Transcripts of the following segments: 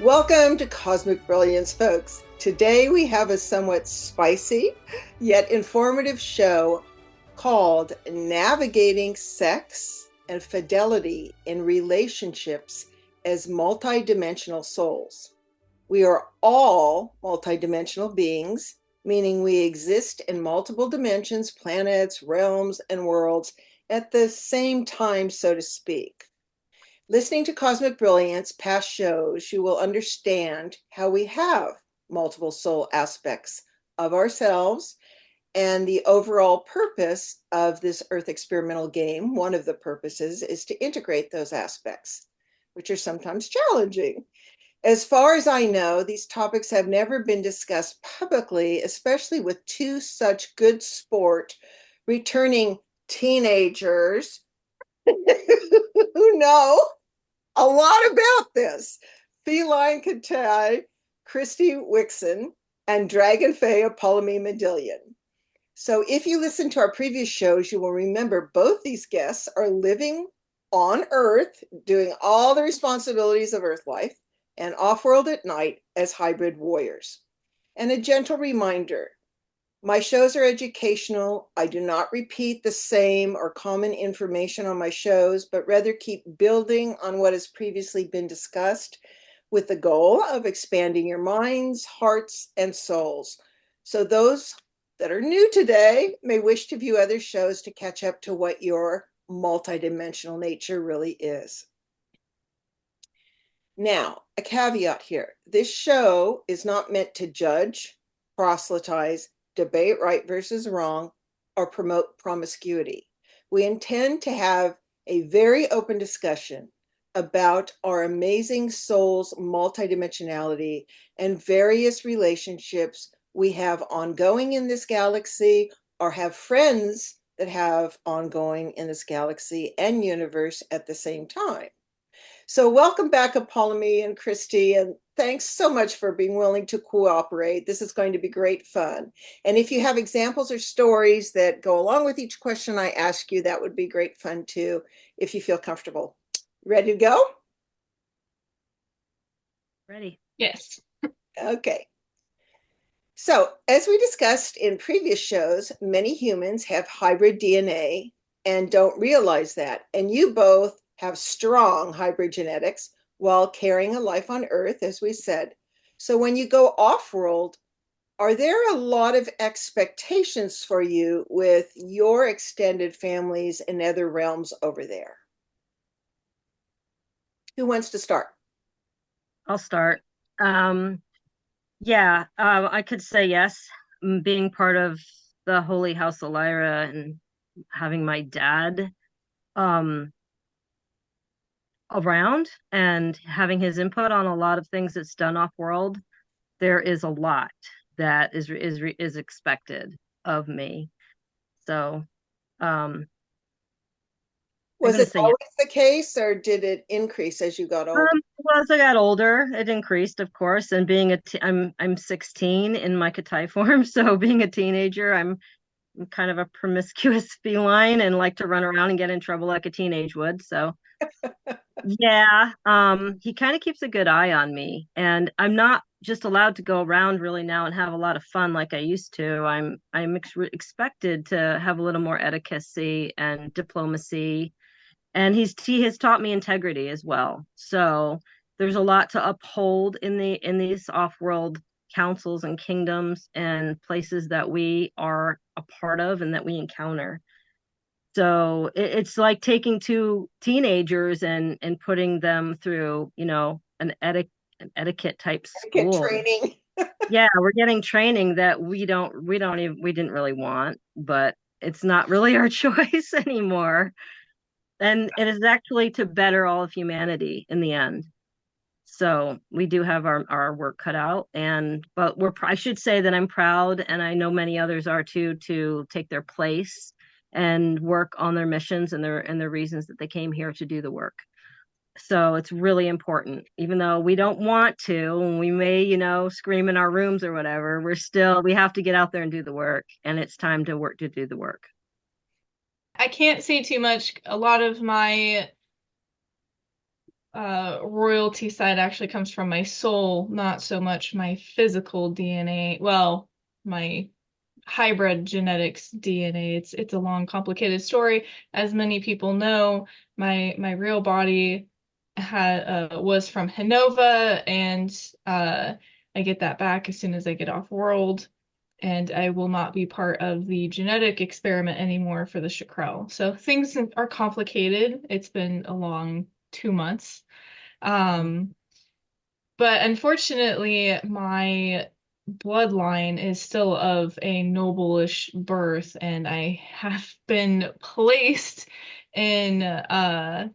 Welcome to Cosmic Brilliance, folks. Today we have a somewhat spicy yet informative show called Navigating Sex and Fidelity in Relationships as Multidimensional Souls. We are all multidimensional beings, meaning we exist in multiple dimensions, planets, realms, and worlds at the same time, so to speak. Listening to Cosmic Brilliance past shows, you will understand how we have multiple soul aspects of ourselves and the overall purpose of this Earth experimental game. One of the purposes is to integrate those aspects, which are sometimes challenging. As far as I know, these topics have never been discussed publicly, especially with two such good sport returning teenagers who know a lot about this. Feline Katai, Kristy Wixon, and Dragon Fae Apollymi Mandylion. So if you listen to our previous shows, you will remember both these guests are living on Earth, doing all the responsibilities of Earth life, and off-world at night as hybrid warriors. And a gentle reminder, my shows are educational. I do not repeat the same or common information on my shows, but rather keep building on what has previously been discussed with the goal of expanding your minds, hearts, and souls. So those that are new today may wish to view other shows to catch up to what your multidimensional nature really is. Now, a caveat here. This show is not meant to judge, proselytize, debate right versus wrong, or promote promiscuity. We intend to have a very open discussion about our amazing soul's multidimensionality and various relationships we have ongoing in this galaxy or have friends that have ongoing in this galaxy and universe at the same time. So welcome back, Apollymi and Kristy, and thanks so much for being willing to cooperate. This is going to be great fun. And if you have examples or stories that go along with each question I ask you, that would be great fun too, if you feel comfortable. Ready to go? Ready. Yes. Okay. So as we discussed in previous shows, many humans have hybrid DNA and don't realize that. And you both have strong hybrid genetics while carrying a life on Earth, as we said. So when you go off-world, are there a lot of expectations for you with your extended families and other realms over there? Who wants to start? I'll start. I could say yes. Being part of the Holy House of Lyra and having my dad around and having his input on a lot of things that's done off world, there is a lot that is expected of me. So Was it always yes. the case, or did it increase as you got older? Well, as I got older, it increased, of course. And being I'm 16 in my Katai form, so being a teenager, I'm kind of a promiscuous feline and like to run around and get in trouble like a teenage would. So yeah, he kind of keeps a good eye on me, and I'm not just allowed to go around really now and have a lot of fun like I used to. I'm expected to have a little more etiquette and diplomacy, and he has taught me integrity as well. So there's a lot to uphold in these off-world councils and kingdoms and places that we are a part of and that we encounter. So it's like taking two teenagers and putting them through, an etiquette type Get school. training. Yeah, we're getting training that we didn't really want, but it's not really our choice anymore. And it is actually to better all of humanity in the end. So we do have our work cut out, but I should say that I'm proud, and I know many others are too, to take their place and work on their missions and their reasons that they came here to do the work. So it's really important, even though we don't want to, and we may, scream in our rooms or whatever, we have to get out there and do the work, and it's time to do the work. I can't say too much. A lot of my royalty side actually comes from my soul, not so much my physical DNA. Well, my hybrid genetics DNA. It's a long, complicated story. As many people know, my real body had was from Hinova, and I get that back as soon as I get off world, and I will not be part of the genetic experiment anymore for the Chakrel. So things are complicated. It's been a long 2 months. Um, but unfortunately, my bloodline is still of a noble-ish birth, and I have been placed in a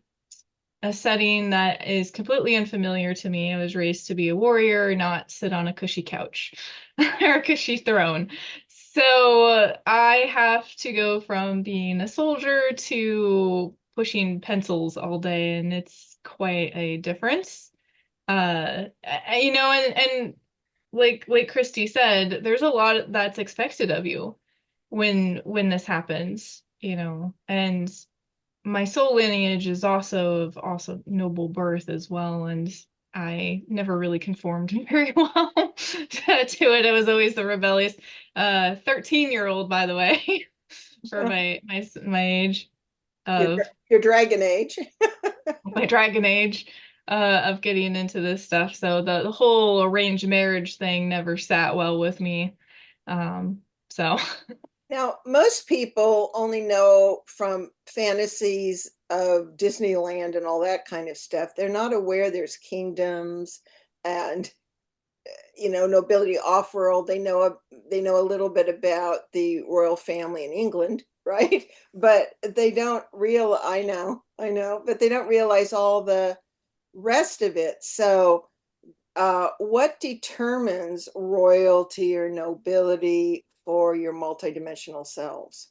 setting that is completely unfamiliar to me. I was raised to be a warrior, not sit on a cushy couch or a cushy throne. So I have to go from being a soldier to pushing pencils all day, and it's quite a difference. And like Kristy said, there's a lot that's expected of you when this happens, and my soul lineage is also noble birth as well, and I never really conformed very well to it. I was always the rebellious 13-year-old, by the way, for my age Your, of your dragon age. my dragon age of getting into this stuff. So the whole arranged marriage thing never sat well with me. So Now, most people only know from fantasies of Disneyland and all that kind of stuff. They're not aware there's kingdoms and nobility off-world. They know a little bit about the royal family in England, right? But they don't real I know, but they don't realize all the rest of it. So what determines royalty or nobility for your multidimensional selves?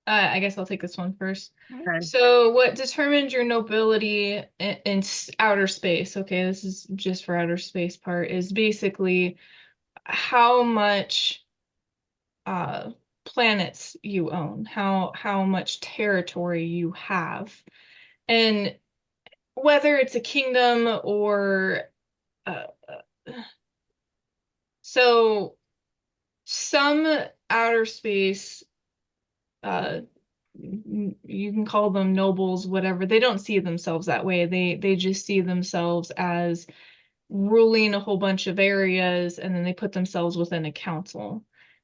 I guess I'll take this one first. Okay. So what determines your nobility in outer space? Okay, this is just for outer space part, is basically how much uh planets you own, how much territory you have. And whether it's a kingdom or so some outer space, uh, you can call them nobles, whatever. They don't see themselves that way. They just see themselves as ruling a whole bunch of areas, and then they put themselves within a council.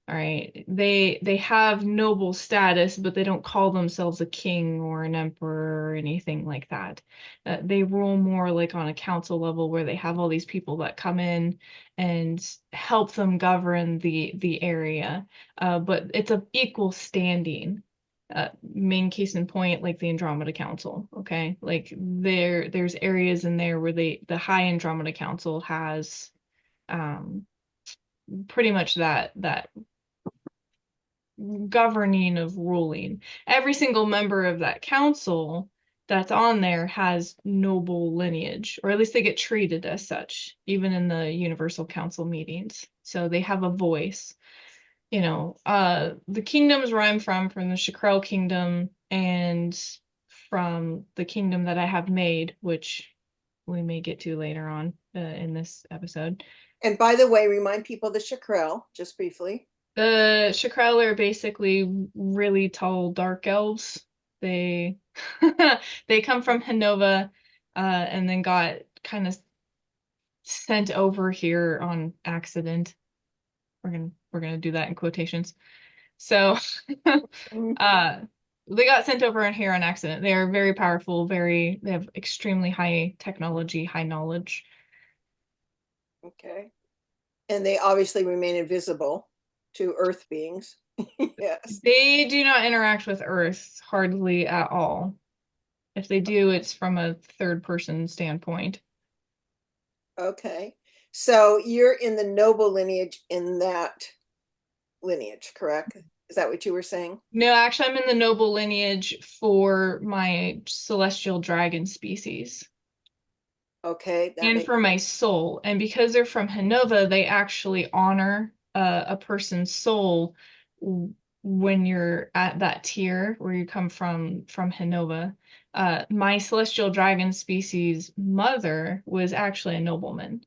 All right. They have noble status, but they don't call themselves a king or an emperor or anything like that. They rule more like on a council level where they have all these people that come in and help them govern the area. But it's of equal standing. Main case in point, like the Andromeda Council, okay? Like there's areas in there where the High Andromeda Council has um pretty much that governing of ruling. Every single member of that council that's on there has noble lineage, or at least they get treated as such, even in the Universal Council meetings. So they have a voice. The kingdoms where I'm from the Chakrel Kingdom, and from the kingdom that I have made, which we may get to later on in this episode. And by the way, remind people the chakrel, just briefly. The Chakrel are basically really tall dark elves. They they come from Hinova, and then got kind of sent over here on accident. We're gonna do that in quotations. So uh they got sent over in here on accident. They are very powerful, they have extremely high technology, high knowledge. Okay. And they obviously remain invisible to earth beings. Yes. They do not interact with Earth hardly at all. If they do, it's from a third person standpoint. Okay. So you're in the noble lineage in that lineage, correct? Is that what you were saying? No, actually, I'm in the noble lineage for my celestial dragon species Okay, that and makes for my soul. And because they're from Hinova, they actually honor a person's soul when you're at that tier where you come from Hinova. My celestial dragon species mother was actually a nobleman.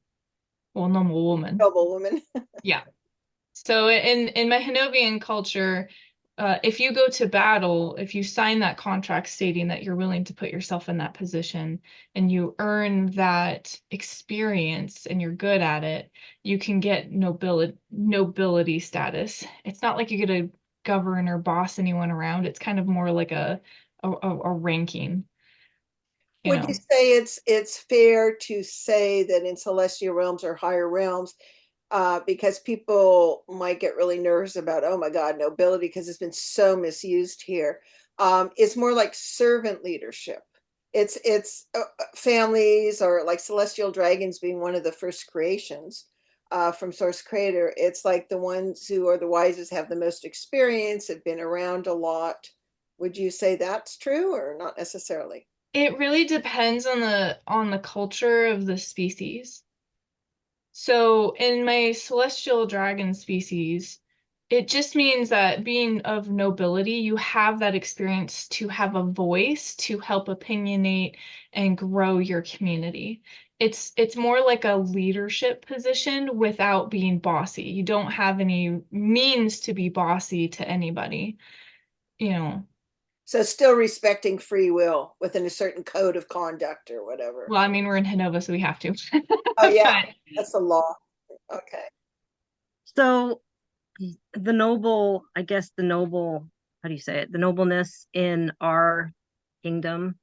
Well, noble woman. Noble woman. Yeah. So in my Hanovian culture, if you go to battle, if you sign that contract stating that you're willing to put yourself in that position and you earn that experience and you're good at it, you can get nobility status. It's not like you get to govern or boss anyone around. It's kind of more like a ranking, you Would you know. say it's fair to say that in celestial realms or higher realms, because people might get really nervous about, oh my God, nobility, because it's been so misused here. It's more like servant leadership. It's families, or like celestial dragons being one of the first creations from Source Creator. It's like the ones who are the wisest, have the most experience, have been around a lot. Would you say that's true or not necessarily? It really depends on the culture of the species. So in my celestial dragon species, it just means that being of nobility, you have that experience to have a voice to help opinionate and grow your community. It's more like a leadership position without being bossy. You don't have any means to be bossy to anybody, you know. So still respecting free will within a certain code of conduct or whatever. Well, I mean, we're in Hanover, so we have to. Oh yeah, But that's the law. Okay. So the noble, I guess the noble, how do you say it? The nobleness in our kingdom,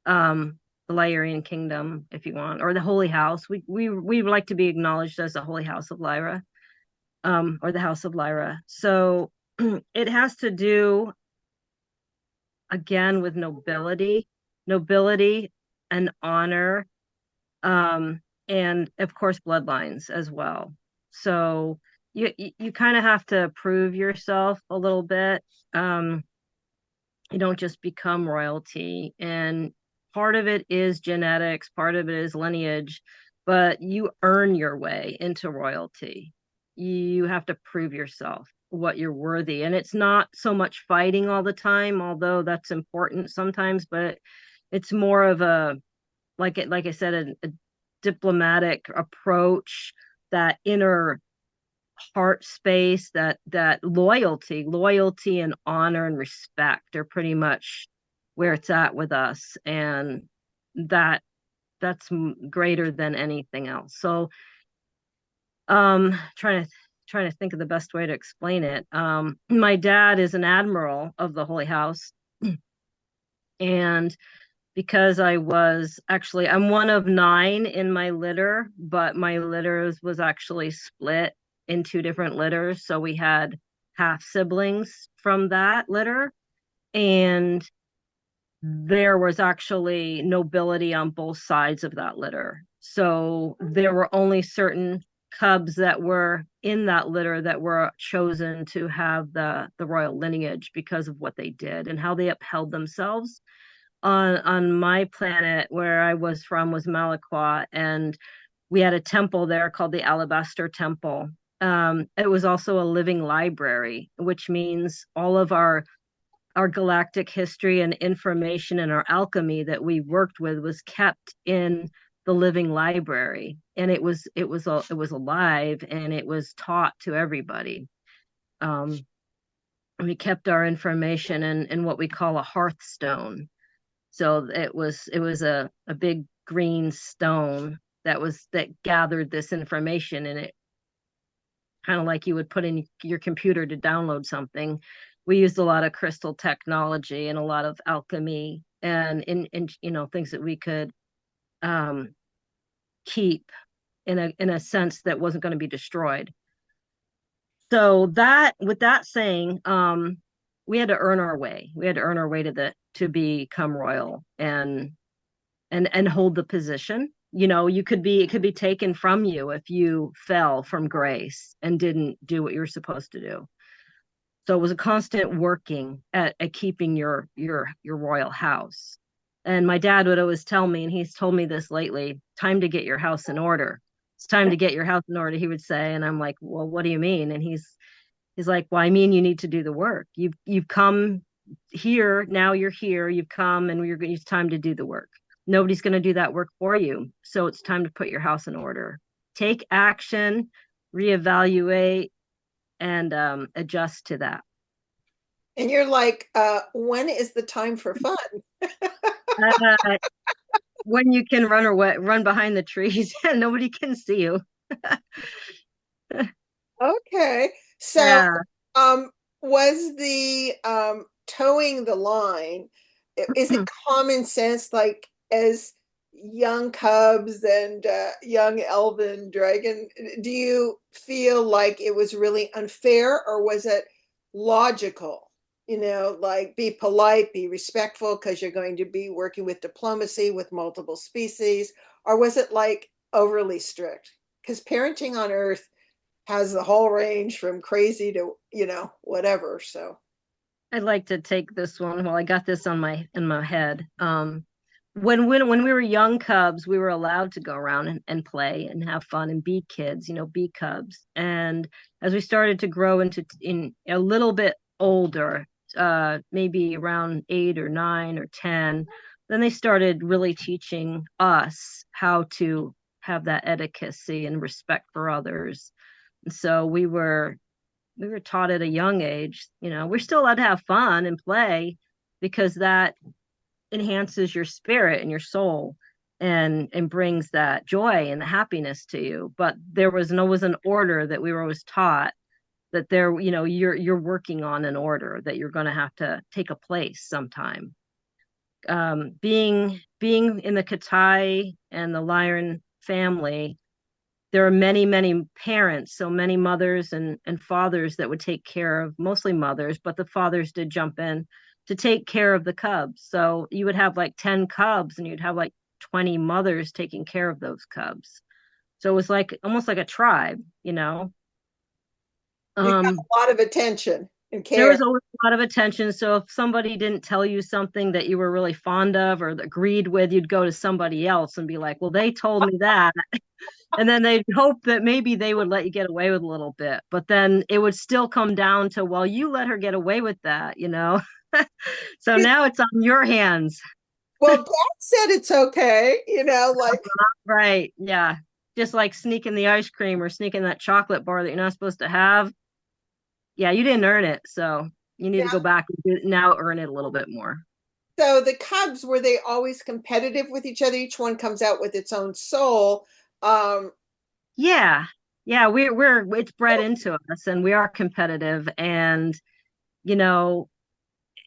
the Lyrian kingdom, if you want, or the Holy House. We like to be acknowledged as the Holy House of Lyra, or the House of Lyra. So it has to do again with nobility and honor, and of course bloodlines as well. So you kind of have to prove yourself a little bit. You don't just become royalty, and part of it is genetics, part of it is lineage, but you earn your way into royalty. You have to prove yourself what you're worthy, and it's not so much fighting all the time, although that's important sometimes, but it's more of a, like I said, a diplomatic approach, that inner heart space, that loyalty and honor and respect are pretty much where it's at with us, and that that's greater than anything else. So trying to think of the best way to explain it. My dad is an admiral of the Holy House, and because I'm one of nine in my litter, but my litter was actually split in two different litters. So we had half siblings from that litter. And there was actually nobility on both sides of that litter. So there were only certain cubs that were in that litter that were chosen to have the royal lineage because of what they did and how they upheld themselves. On my planet where I was from was Malaqua, and we had a temple there called the Alabaster Temple. It was also a living library, which means all of our galactic history and information and our alchemy that we worked with was kept in the living library, and it was alive, and it was taught to everybody. Um, we kept our information in what we call a hearthstone. So it was a big green stone that gathered this information, and it kind of like you would put in your computer to download something. We used a lot of crystal technology and a lot of alchemy, and in things that we could um, keep in a sense that wasn't going to be destroyed. So that, with that saying, we had to earn our way. We had to earn our way to become royal, and hold the position. It could be taken from you if you fell from grace and didn't do what you're supposed to do. So it was a constant working at keeping your royal house. And my dad would always tell me, and he's told me this lately, time to get your house in order. It's time to get your house in order, he would say. And I'm like, well, what do you mean? And he's like, well, I mean, you need to do the work. You've come here, now you're here, you've come, and it's time to do the work. Nobody's going to do that work for you. So it's time to put your house in order. Take action, reevaluate, and adjust to that. And you're like, when is the time for fun? Uh, when you can run behind the trees and nobody can see you. Okay. So, Yeah. was the towing the line, is it common sense, like as young cubs and young elven dragon, do you feel like it was really unfair, or was it logical? Like be polite, be respectful because you're going to be working with diplomacy with multiple species, or was it like overly strict? Because parenting on Earth has the whole range from crazy to, whatever. So I'd like to take this one. Well, I got this in my head. When we were young cubs, we were allowed to go around and play and have fun and be kids, be cubs. And as we started to grow in a little bit older, maybe around 8 or 9 or 10, then they started really teaching us how to have that etiquette and respect for others. And so we were taught at a young age, we're still allowed to have fun and play because that enhances your spirit and your soul and brings that joy and the happiness to you. But there was always an order that we were always taught, that you're working on an order, that you're going to have to take a place sometime. Being in the Katai and the Lyran family, there are many, many parents, so many mothers and fathers that would take care of, mostly mothers, but the fathers did jump in to take care of the cubs. So you would have like 10 cubs and you'd have like 20 mothers taking care of those cubs. So it was like almost like a tribe, you know. you got Um, a lot of attention and there care. was always a lot of attention. So if somebody didn't tell you something that you were really fond of or agreed with, you'd go to somebody else and be like, well, they told me that. And then they'd hope that maybe they would let you get away with a little bit. But then it would still come down to, well, you let her get away with that. So now it's on your hands. Well, Dad said it's okay, like Right. Yeah. Just like sneaking the ice cream or sneaking that chocolate bar that you're not supposed to have. Yeah, you didn't earn it. So you need to go yeah. back and now earn it a little bit more. So the Cubs, were they always competitive with each other? Each one comes out with its own soul. Um, Yeah. Yeah, we're it's bred into us and we are competitive and you know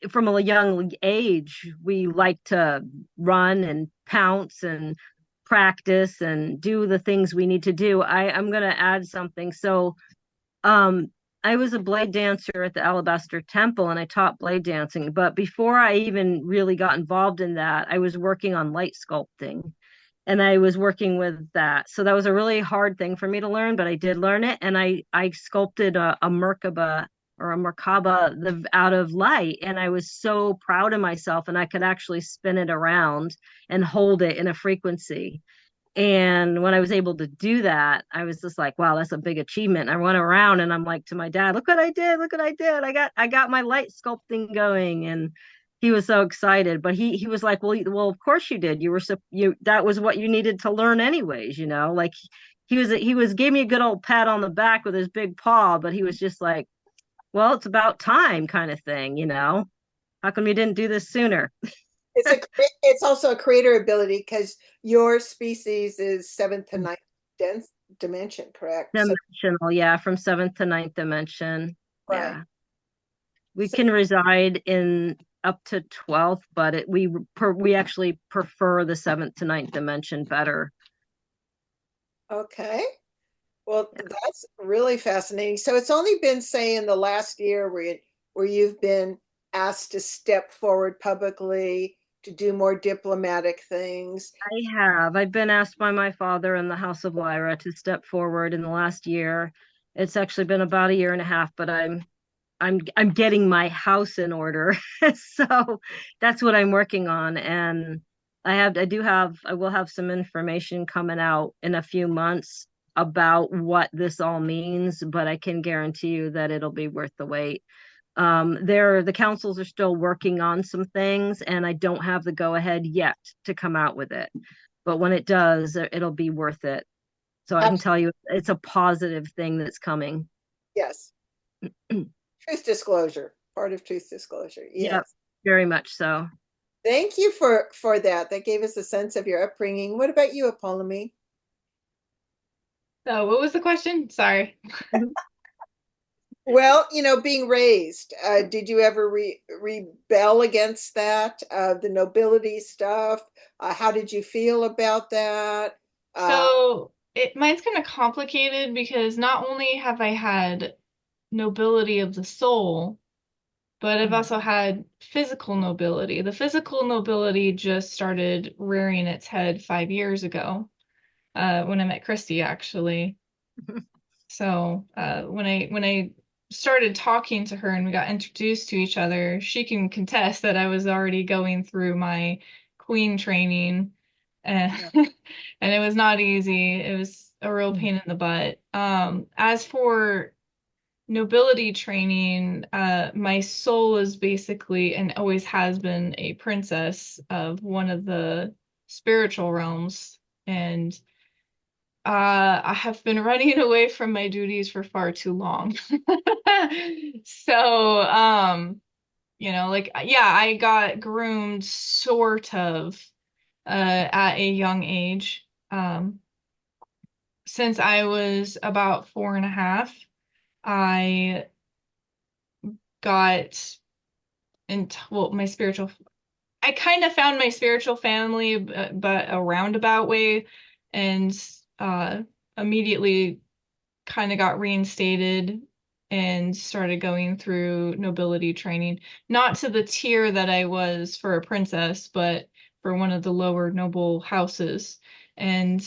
from a young age, we like to run and pounce and practice and do the things we need to do. I'm going to add something. So, um, I was a blade dancer at the Alabaster Temple and I taught blade dancing. But before I even really got involved in that, I was working on light sculpting and I was working with that. So that was a really hard thing for me to learn, but I did learn it. And I sculpted a Merkaba or a Merkaba out of light. And I was so proud of myself and I could actually spin it around and hold it in a frequency. And when I was able to do that, I was just like, wow, that's a big achievement. I went around and I'm like to my dad, look what I did, look what I did. I got my light sculpting going. And he was so excited. But he was like, well, of course you did. You that was what you needed to learn anyways. Like he was gave me a good old pat on the back with his big paw, but he was just like, well, it's about time kind of thing. How come you didn't do this sooner? it's also a creator ability because your species is seventh to ninth dense dimension, correct? So Dimensional, yeah, from seventh to ninth dimension. right. Yeah. We So can reside in up to 12th, but we actually prefer the seventh to ninth dimension better. okay. Well, that's really fascinating. So it's only been, say, in the last year where you've been asked to step forward publicly to do more diplomatic things. I've been asked by my father in the House of Lyra to step forward in the last year. It's actually been about a year and a half, but I'm getting my house in order. So that's what I'm working on. And I will have some information coming out in a few months about what this all means, but I can guarantee you that it'll be worth the wait. The councils are still working on some things, and I don't have the go ahead yet to come out with it. But when it does, it'll be worth it. So I can tell you it's a positive thing that's coming. Yes. Truth disclosure, part of truth disclosure. Yes. Yep, very much so. Thank you for that. That gave us a sense of your upbringing. What about you, Apollymi? So what was the question? Sorry. Well, being raised, did you ever rebel against that, the nobility stuff? How did you feel about that? So mine's kind of complicated because not only have I had nobility of the soul, but I've also had physical nobility. The physical nobility just started rearing its head 5 years ago, when I met Kristy, actually. So when I started talking to her and we got introduced to each other, she can contest that I was already going through my queen training, and and it was not easy. It was a real pain in the butt. As for nobility training, my soul is basically and always has been a princess of one of the spiritual realms, and I have been running away from my duties for far too long. So, like, yeah, I got groomed sort of at a young age. Since I was about 4.5, I got into, well, I kind of found my spiritual family, but a roundabout way, and immediately kind of got reinstated and started going through nobility training. Not to the tier that I was for a princess, but for one of the lower noble houses. And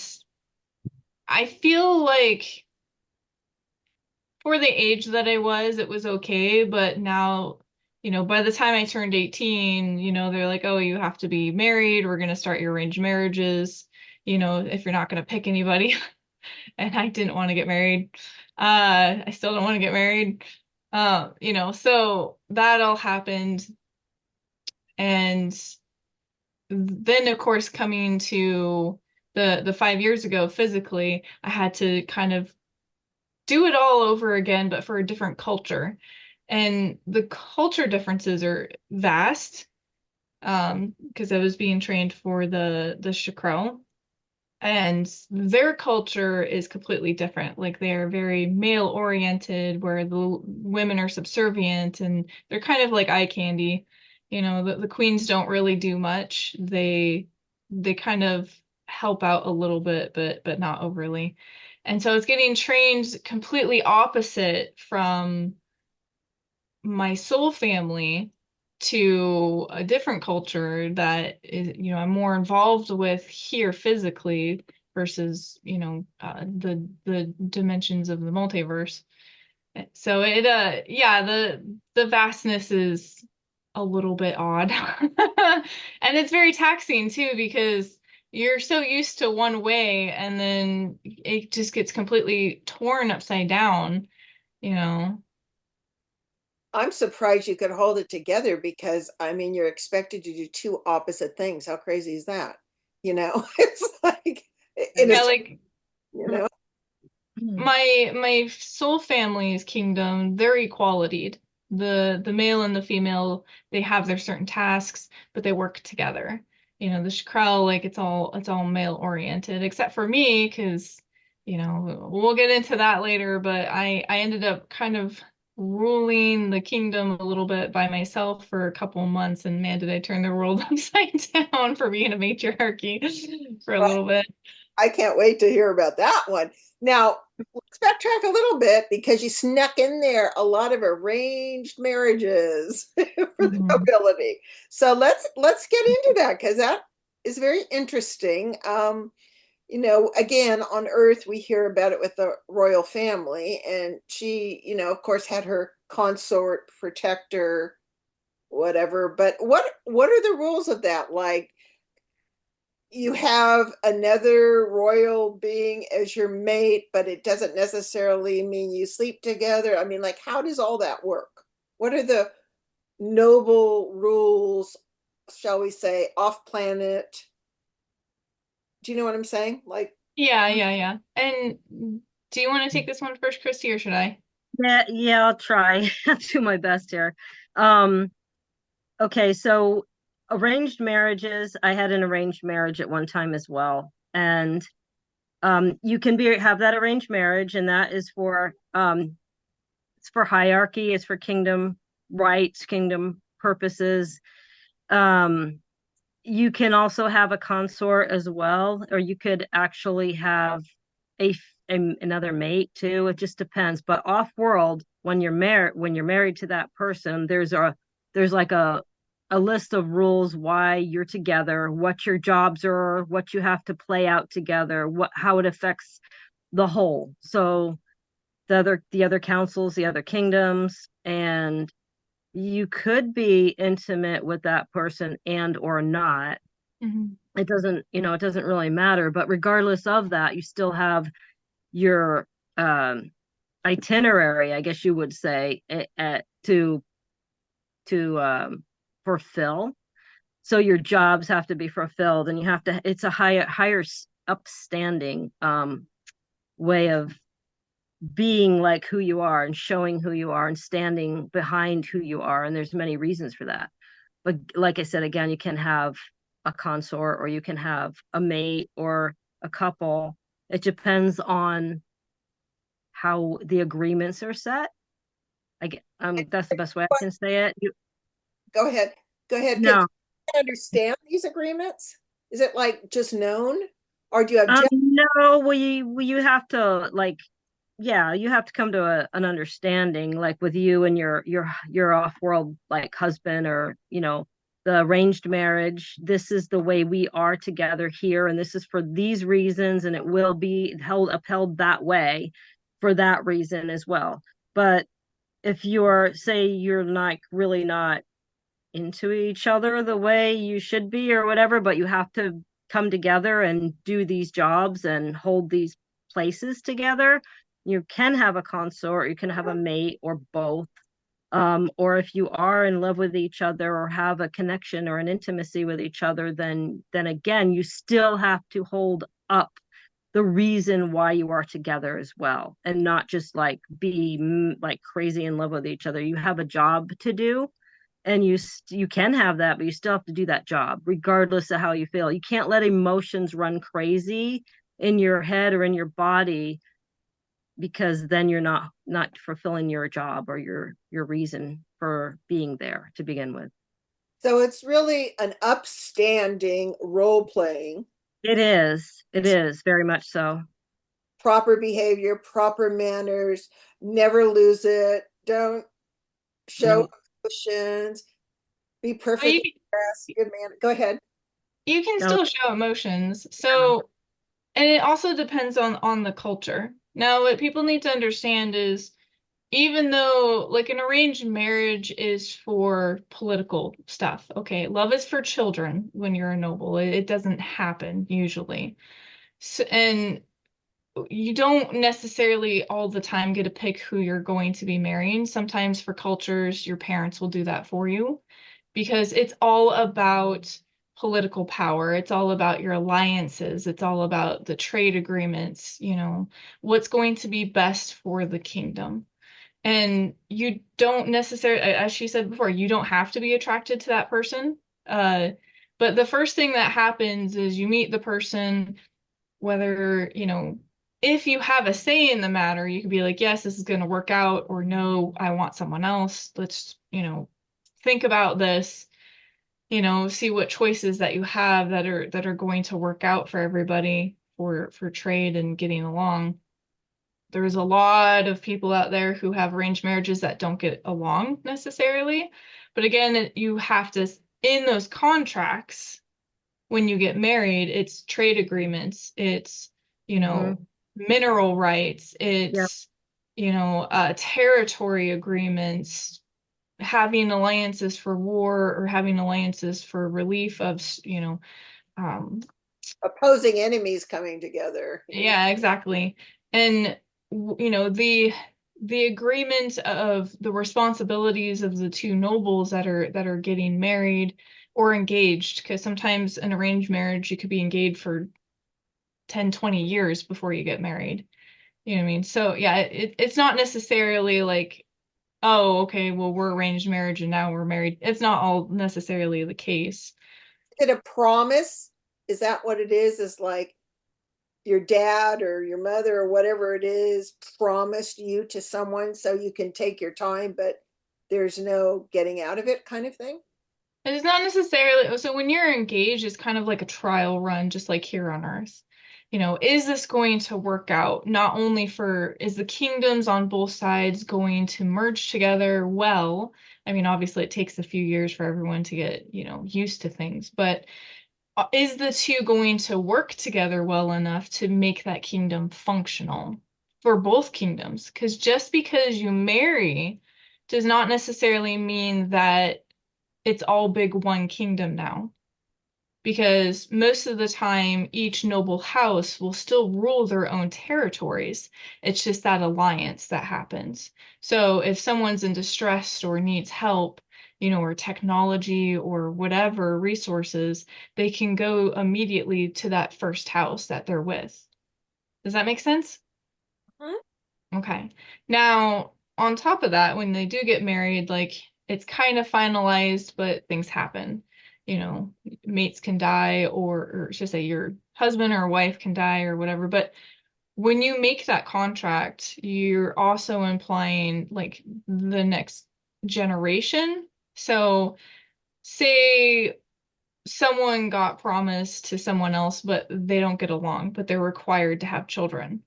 I feel like for the age that I was, it was okay, but now, by the time I turned 18, they're like, oh, you have to be married. We're going to start your arranged marriages, if you're not going to pick anybody. And I didn't want to get married. I still don't want to get married. So that all happened. And then, of course, coming to the 5 years ago physically, I had to kind of do it all over again, but for a different culture. And the culture differences are vast, because I was being trained for the Chakrel, and their culture is completely different. Like they're very male oriented, where the women are subservient, and they're kind of like eye candy. The queens don't really do much. They kind of help out a little bit, but not overly. And so it's getting trained completely opposite from my soul family to a different culture that is, I'm more involved with here physically versus, the dimensions of the multiverse. So yeah, the vastness is a little bit odd. And it's very taxing too, because you're so used to one way and then it just gets completely torn upside down, you know. I'm surprised you could hold it together because you're expected to do two opposite things. How crazy is that? It's like in a Yeah, like you know. my soul family's kingdom, they're equalitied. The male and the female, they have their certain tasks, but they work together. The Shkrel, like it's all male oriented, except for me, because we'll get into that later. But I ended up kind of ruling the kingdom a little bit by myself for a couple months, and man, did I turn the world upside down for being a matriarchy for a little bit. I can't wait to hear about that one. Now, let's backtrack a little bit because you snuck in there a lot of arranged marriages for the Mhm. nobility. So let's get into that because that is very interesting. Again, on Earth, we hear about it with the royal family, and she, of course, had her consort, protector, whatever. But what are the rules of that? Like, you have another royal being as your mate, but it doesn't necessarily mean you sleep together. Like, how does all that work? What are the noble rules, shall we say, off planet? Do you know what I'm saying? Like, Yeah. And do you want to take this one first, Kristy, or should I? Yeah, I'll try. I'll do my best here. Um, okay, so arranged marriages, I had an arranged marriage at one time as well. And you can have that arranged marriage, and that is for it's for hierarchy, it's for kingdom rights, kingdom purposes. Um, you can also have a consort as well, or you could actually have a, another mate too. It just depends. But off world, when you're married to that person, there's like a list of rules why you're together, what your jobs are, what you have to play out together, what how it affects the whole. So the other councils, the other kingdoms, and you could be intimate with that person and or not. Mhm. It doesn't really matter, but regardless of that, you still have your itinerary, I guess you would say, to fulfill. So your jobs have to be fulfilled, and you have to. It's a higher upstanding way of being like who you are and showing who you are and standing behind who you are. And there's many reasons for that. But like I said, again, you can have a consort or you can have a mate or a couple. It depends on how the agreements are set. That's the best way I can say it. go ahead. Go ahead. Can No, you understand these agreements? Is it like just known? Or do you have no. You have to like, yeah, you have to come to an understanding, like with you and your off-world like husband, or the arranged marriage. This is the way we are together here, and this is for these reasons, and it will be upheld that way for that reason as well. But if you're not really not into each other the way you should be or whatever, but you have to come together and do these jobs and hold these places together, you can have a consort, you can have a mate, or both. Or if you are in love with each other or have a connection or an intimacy with each other, then again, you still have to hold up the reason why you are together as well, and not just like be like crazy in love with each other. You have a job to do, and you can have that, but you still have to do that job regardless of how you feel. You can't let emotions run crazy in your head or in your body, because then you're not fulfilling your job or your reason for being there to begin with. so it's really an upstanding role playing, It is very much so. proper behavior, proper manners, never lose it, don't show No. emotions, be Well, perfectly dressed, good man. Go ahead. you can No. still show emotions. So, and it also depends on the culture. Now, what people need to understand is even though like an arranged marriage is for political stuff, okay, love is for children when you're a noble. It doesn't happen usually. So, and you don't necessarily all the time get to pick who you're going to be marrying. Sometimes for cultures, your parents will do that for you because it's all about political power. It's all about your alliances. It's all about the trade agreements, what's going to be best for the kingdom. And you don't necessarily, as she said before, you don't have to be attracted to that person. Uh, but the first thing that happens is you meet the person, whether, if you have a say in the matter, you could be like, yes, this is going to work out, or no, I want someone else. Let's, think about this, see what choices that you have that are going to work out for everybody for trade and getting along. There's a lot of people out there who have arranged marriages that don't get along necessarily. But again, you have to, in those contracts, when you get married, it's trade agreements, it's, Mm-hmm. mineral rights, Yeah. it's, territory agreements, having alliances for war or having alliances for relief of, um, Opposing enemies coming together. yeah, exactly. And the the agreement of the responsibilities of the two nobles that are getting married or engaged, because sometimes an arranged marriage, you could be engaged for 10, 20 years before you get married. You know what I mean? So yeah, it's not necessarily like, oh, okay, well, we're arranged marriage and now we're married. It's not all necessarily the case. Is it a promise? Is that what it is? Is like your dad or your mother or whatever it is promised you to someone so you can take your time, but there's no getting out of it kind of thing? It's not necessarily, so when you're engaged, it's kind of like a trial run, just like here on Earth. Is this going to work out? Not only is the kingdoms on both sides going to merge together well? I mean, obviously it takes a few years for everyone to get, used to things, but is the two going to work together well enough to make that kingdom functional for both kingdoms? Because just because you marry does not necessarily mean that it's all big one kingdom now. Because most of the time, each noble house will still rule their own territories. It's just that alliance that happens. So if someone's in distress or needs help, or technology or whatever resources, they can go immediately to that first house that they're with. Does that make sense? Mhm. Okay. Now, on top of that, when they do get married, like it's kind of finalized, but things happen. Mates can die, or should I say your husband or wife can die or whatever. But when you make that contract, you're also implying like the next generation. So say someone got promised to someone else, but they don't get along, but they're required to have children.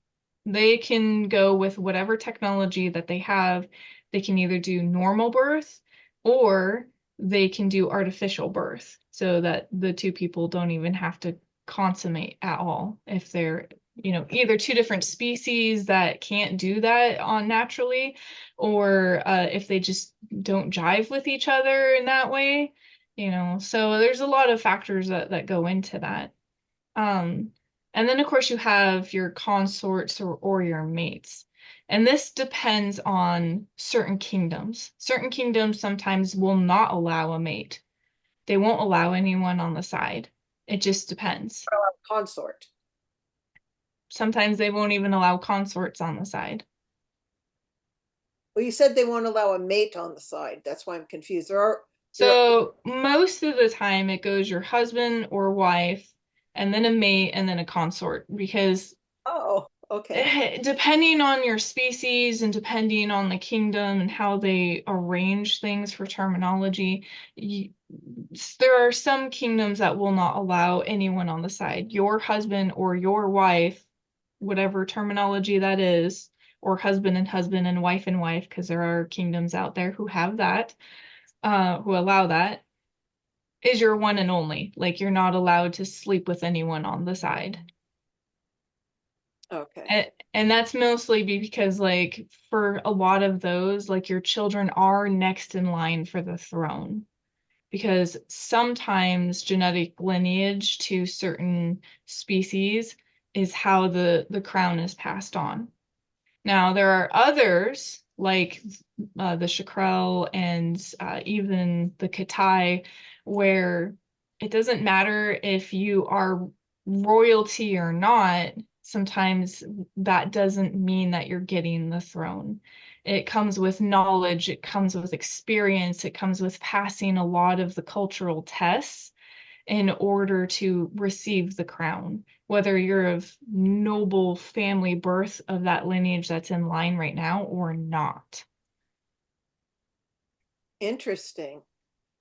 They can go with whatever technology that they have. They can either do normal birth or they can do artificial birth so that the two people don't even have to consummate at all if they're either two different species that can't do that on naturally, or if they just don't jive with each other in that way. So there's a lot of factors that go into that. Um, and then of course you have your consorts or your mates. And this depends on certain kingdoms. Certain kingdoms sometimes will not allow a mate. They won't allow anyone on the side. It just depends. Consort. Sometimes they won't even allow consorts on the side. Well, you said they won't allow a mate on the side. That's why I'm confused. There are, So most of the time it goes your husband or wife, and then a mate, and then a consort, because oh, okay. depending on your species and depending on the kingdom and how they arrange things for terminology, there are some kingdoms that will not allow anyone on the side. Your husband or your wife, whatever terminology that is, or husband and wife, because there are kingdoms out there who have that, who allow that, is your one and only. Like you're not allowed to sleep with anyone on the side. Okay. And that's mostly because like for a lot of those, like your children are next in line for the throne. Because sometimes genetic lineage to certain species is how the crown is passed on. Now, there are others like the Chakrel and even the Kitai, where it doesn't matter if you are royalty or not. Sometimes that doesn't mean that you're getting the throne. It comes with knowledge, it comes with experience, it comes with passing a lot of the cultural tests in order to receive the crown, whether you're of noble family birth of that lineage that's in line right now or not. Interesting.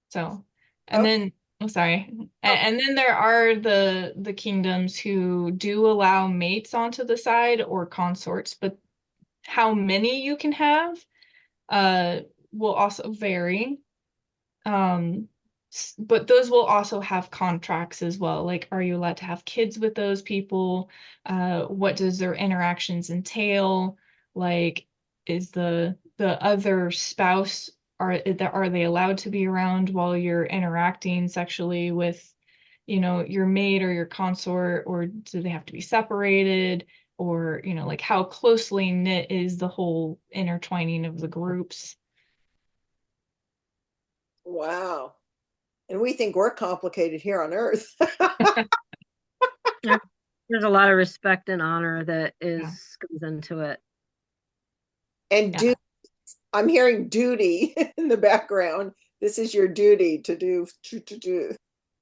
So, and Okay. then, I'm sorry. Oh, And then there are the kingdoms who do allow mates onto the side or consorts, but how many you can have uh will also vary. Um, but those will also have contracts as well. Like, are you allowed to have kids with those people? What does their interactions entail? Like, is the other spouse, are they allowed to be around while you're interacting sexually with, your mate or your consort, or do they have to be separated? or, like how closely knit is the whole intertwining of the groups. Wow. And we think we're complicated here on Earth. Yeah. There's a lot of respect and honor that Yeah. goes into it. And Yeah. I'm hearing duty in the background. This is your duty to do.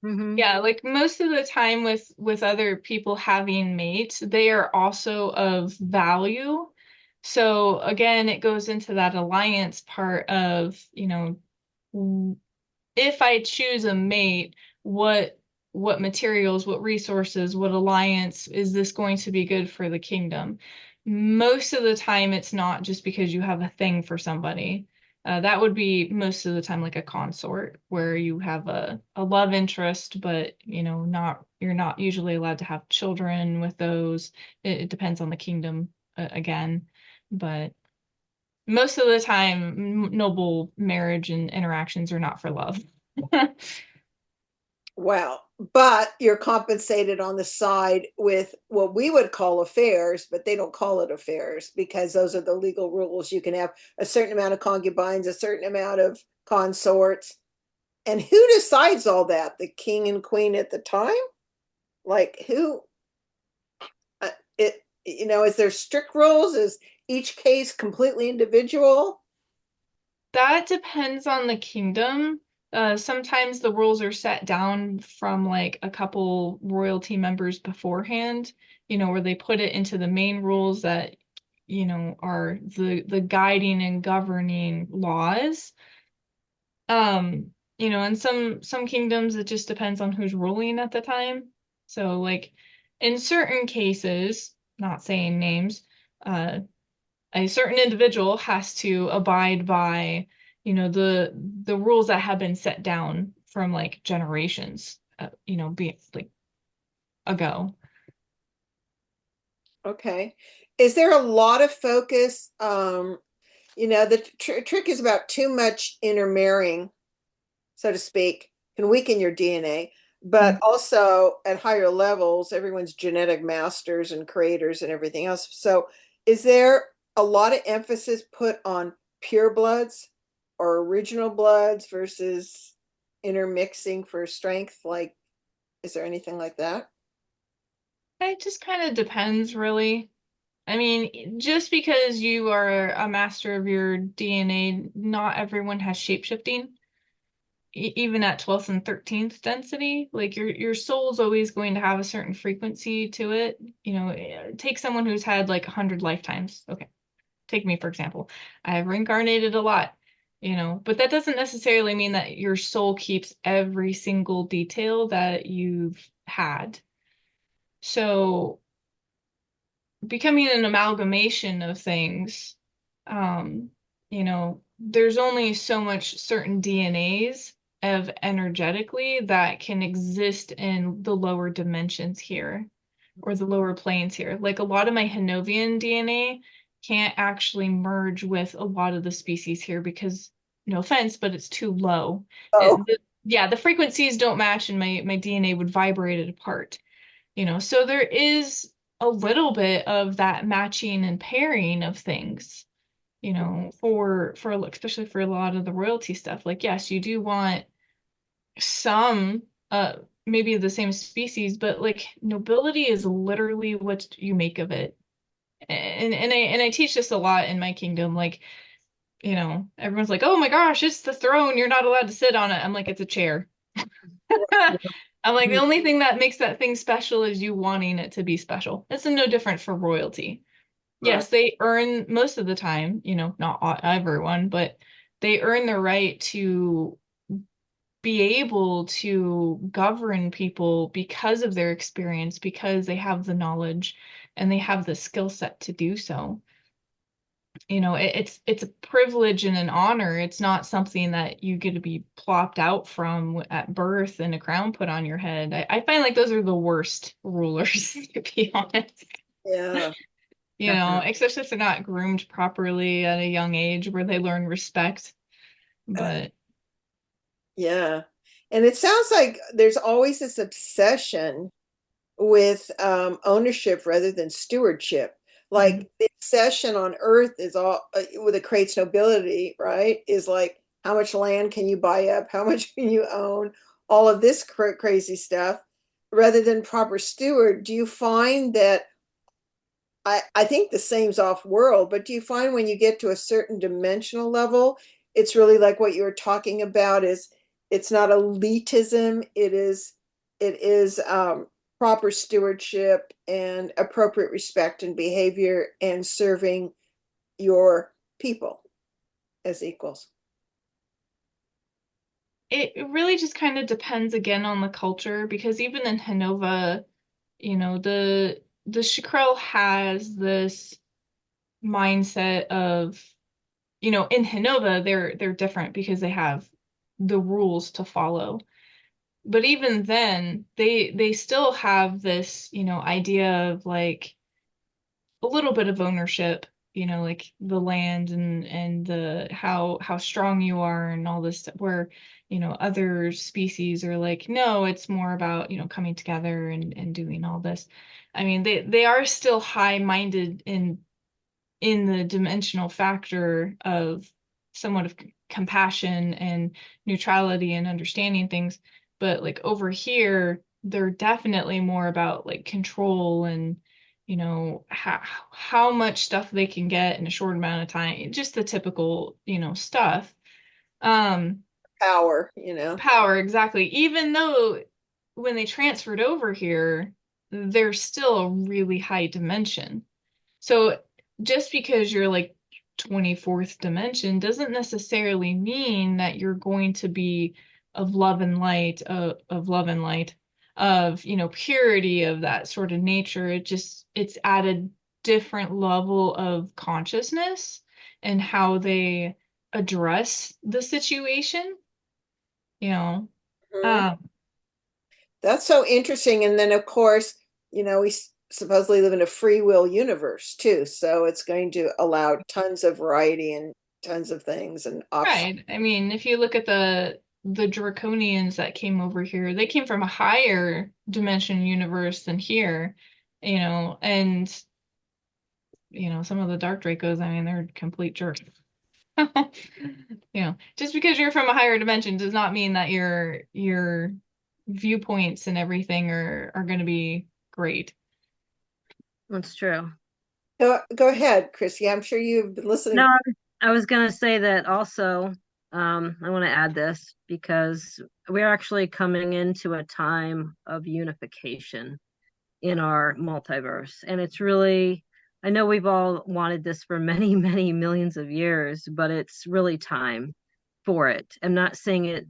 Mm-hmm. Yeah, like most of the time with other people having mates, they are also of value. So again, it goes into that alliance part of, if I choose a mate, what materials, what resources, what alliance is this going to be good for the kingdom? Most of the time, it's not just because you have a thing for somebody. That would be most of the time like a consort where you have a love interest, but you're not usually allowed to have children with those. It depends on the kingdom again, but most of the time, noble marriage and interactions are not for love. Wow. But you're compensated on the side with what we would call affairs, but they don't call it affairs because those are the legal rules. You can have a certain amount of concubines, a certain amount of consorts. And who decides all that? The king and queen at the time? Like who is there strict rules? Is each case completely individual? That depends on the kingdom. Sometimes the rules are set down from like a couple royalty members beforehand, where they put it into the main rules that, are the guiding and governing laws. In some kingdoms it just depends on who's ruling at the time. So like in certain cases, not saying names, a certain individual has to abide by, the rules that have been set down from like generations, be like ago. Okay. Is there a lot of focus? The trick is about too much intermarrying, so to speak, can weaken your DNA. But also at higher levels, everyone's genetic masters and creators and everything else. So, is there a lot of emphasis put on pure bloods or original bloods versus intermixing for strength? Like, is there anything like that? It just kind of depends, really. I mean, just because you are a master of your DNA, not everyone has shapeshifting. Even at 12th and 13th density, like your soul's always going to have a certain frequency to it. Take someone who's had like 100 lifetimes. Okay, take me for example. I have reincarnated a lot, but that doesn't necessarily mean that your soul keeps every single detail that you've had. So becoming an amalgamation of things, there's only so much certain DNAs of energetically that can exist in the lower dimensions here or the lower planes here. Like a lot of my Henovian DNA can't actually merge with a lot of the species here because, no offense, but it's too low. Oh, Yeah, the frequencies don't match and my DNA would vibrate it apart. So there is a little bit of that matching and pairing of things, for especially for a lot of the royalty stuff. Like, yes, you do want some maybe the same species, but like nobility is literally what you make of it. And I teach this a lot in my kingdom. Like, everyone's like, "Oh my gosh, it's the throne. You're not allowed to sit on it." I'm like, "It's a chair." I'm like, the only thing that makes that thing special is you wanting it to be special. It's no different for royalty. right. Yes, they earn most of the time, not everyone, but they earn the right to be able to govern people because of their experience, because they have the knowledge and they have the skill set to do so. It's a privilege and an honor. It's not something that you get to be plopped out from at birth and a crown put on your head. I find like those are the worst rulers, to be honest. Yeah. Especially if they're not groomed properly at a young age where they learn respect. But Yeah. And it sounds like there's always this obsession with ownership rather than stewardship. Mm-hmm. Like the obsession on earth is all with it creates nobility, right? Is like how much land can you buy up? How much can you own? All of this crazy stuff rather than proper steward. Do you find that I think the same's off world, but do you find when you get to a certain dimensional level, it's really like what you were talking about is it's not elitism, it is proper stewardship and appropriate respect and behavior and serving your people as equals. It really just kind of depends again on the culture because even in Hanova, the Shikrel has this mindset of, in Hanova they're different because they have the rules to follow. But even then, they still have this, idea of like a little bit of ownership, like the land and the how strong you are and all this stuff, where, other species are like, no, it's more about, coming together and doing all this. I mean, they are still high-minded in the dimensional factor of somewhat of compassion and neutrality and understanding things. But like over here, they're definitely more about like control and how much stuff they can get in a short amount of time. Just the typical, stuff. Um, Power. Power, exactly. Even though when they transferred over here, they're still a really high dimension. So just because you're like 24th dimension doesn't necessarily mean that you're going to be of love and light, of love and light, of, purity of that sort of nature. It's at a different level of consciousness and how they address the situation, you know. Mhm. Um, That's so interesting. And then, of course, we supposedly live in a free will universe too. So it's going to allow tons of variety and tons of things and options. right. I mean, if you look at the draconians that came over here, they came from a higher dimension universe than here, and some of the dark dracos, I mean, they're complete jerks. Just because you're from a higher dimension does not mean that your viewpoints and everything are going to be great. That's true. Go ahead, Chrissy. I'm sure you've been listening. No, I was going to say that also. I want to add this because we're actually coming into a time of unification in our multiverse. And it's really, I know we've all wanted this for many, many millions of years, but it's really time for it. I'm not saying it,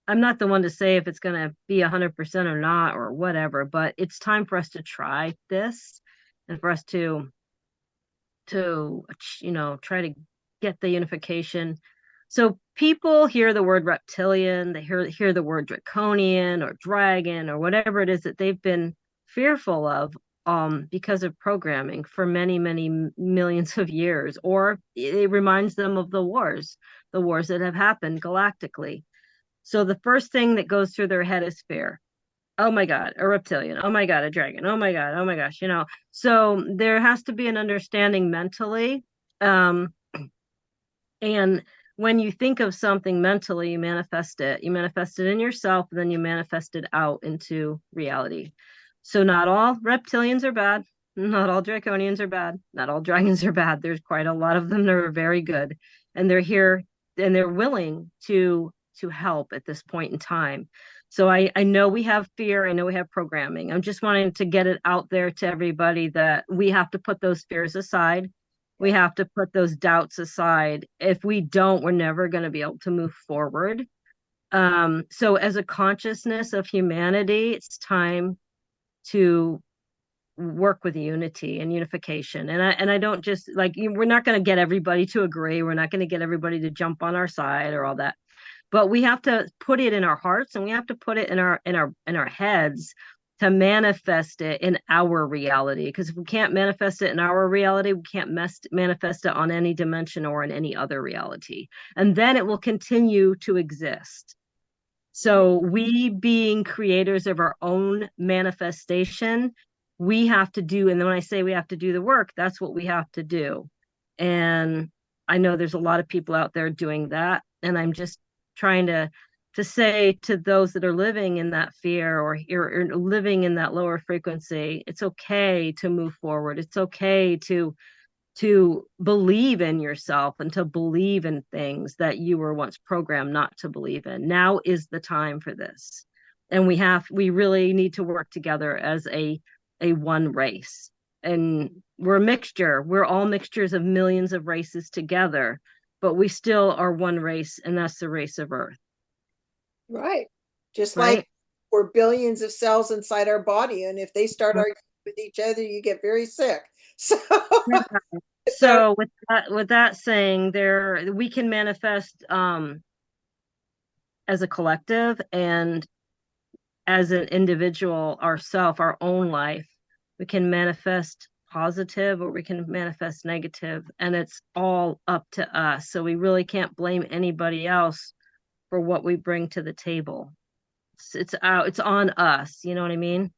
I'm not the one to say if it's going to be 100% or not or whatever, but it's time for us to try this and for us to try to get the unification. So people hear the word reptilian, they hear the word draconian or dragon or whatever it is that they've been fearful of because of programming for many, many millions of years, or it reminds them of the wars that have happened galactically. So the first thing that goes through their head is fear. Oh my God, a reptilian. Oh my God, a dragon. Oh my God, oh my gosh, So there has to be an understanding mentally. Um, and when you think of something mentally, you manifest it. You manifest it in yourself, and then you manifest it out into reality. So not all reptilians are bad. Not all draconians are bad. Not all dragons are bad. There's quite a lot of them that are very good. And they're here and they're willing to help at this point in time. So I know we have fear. I know we have programming. I'm just wanting to get it out there to everybody that we have to put those fears aside. We have to put those doubts aside. If we don't, we're never going to be able to move forward. So as a consciousness of humanity, it's time to work with unity and unification. And I don't just like, we're not going to get everybody to agree. We're not going to get everybody to jump on our side or all that, but we have to put it in our hearts and we have to put it in our heads to manifest it in our reality, because if we can't manifest it in our reality, we can't manifest it on any dimension or in any other reality, and then it will continue to exist. So we being creators of our own manifestation, we have to do, and then when I say we have to do the work, that's what we have to do. And I know there's a lot of people out there doing that. And I'm just trying to say to those that are living in that fear or living in that lower frequency, it's okay to move forward. It's okay to believe in yourself and to believe in things that you were once programmed not to believe in. Now is the time for this. And we really need to work together as a one race. And we're a mixture. We're all mixtures of millions of races together, but we still are one race, and that's the race of Earth. Right. Just Right. like we're billions of cells inside our body, and if they start arguing with each other, you get very sick. So, so So with that saying, there we can manifest as a collective and as an individual ourself, our own life. We can manifest positive or we can manifest negative, and it's all up to us. So we really can't blame anybody else for what we bring to the table. It's on us. You know what I mean?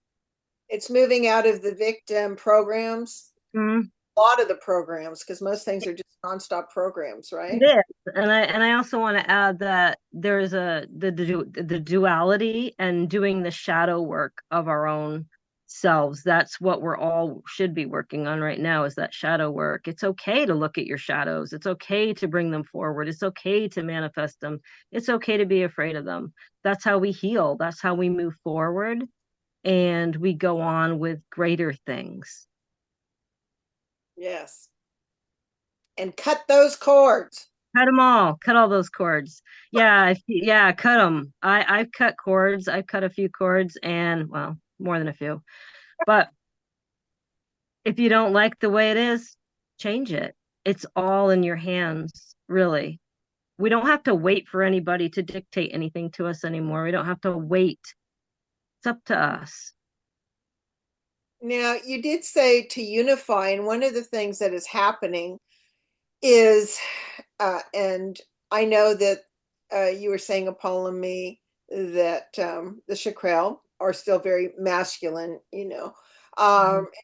it's moving out of the victim programs, Mm-hmm. a lot of the programs, because most things are just nonstop programs, right? It is, and I also want to add that there's the duality and doing the shadow work of our own selves. That's what we're all should be working on right now, is that shadow work. It's okay to look at your shadows. It's okay to bring them forward. It's okay to manifest them. It's okay to be afraid of them. That's how we heal. That's how we move forward, and we go on with greater things. Yes. And cut those cords. Cut them all. Cut all those cords. Yeah, yeah, cut them. I've cut cords. I've cut a few cords, and well, more than a few. But if you don't like the way it is, change it. It's all in your hands, really. We don't have to wait for anybody to dictate anything to us anymore. We don't have to wait. It's up to us. Now, you did say to unify, and one of the things that is happening is, and I know that you were saying, Apollymi, that the Chakrel are still very masculine, in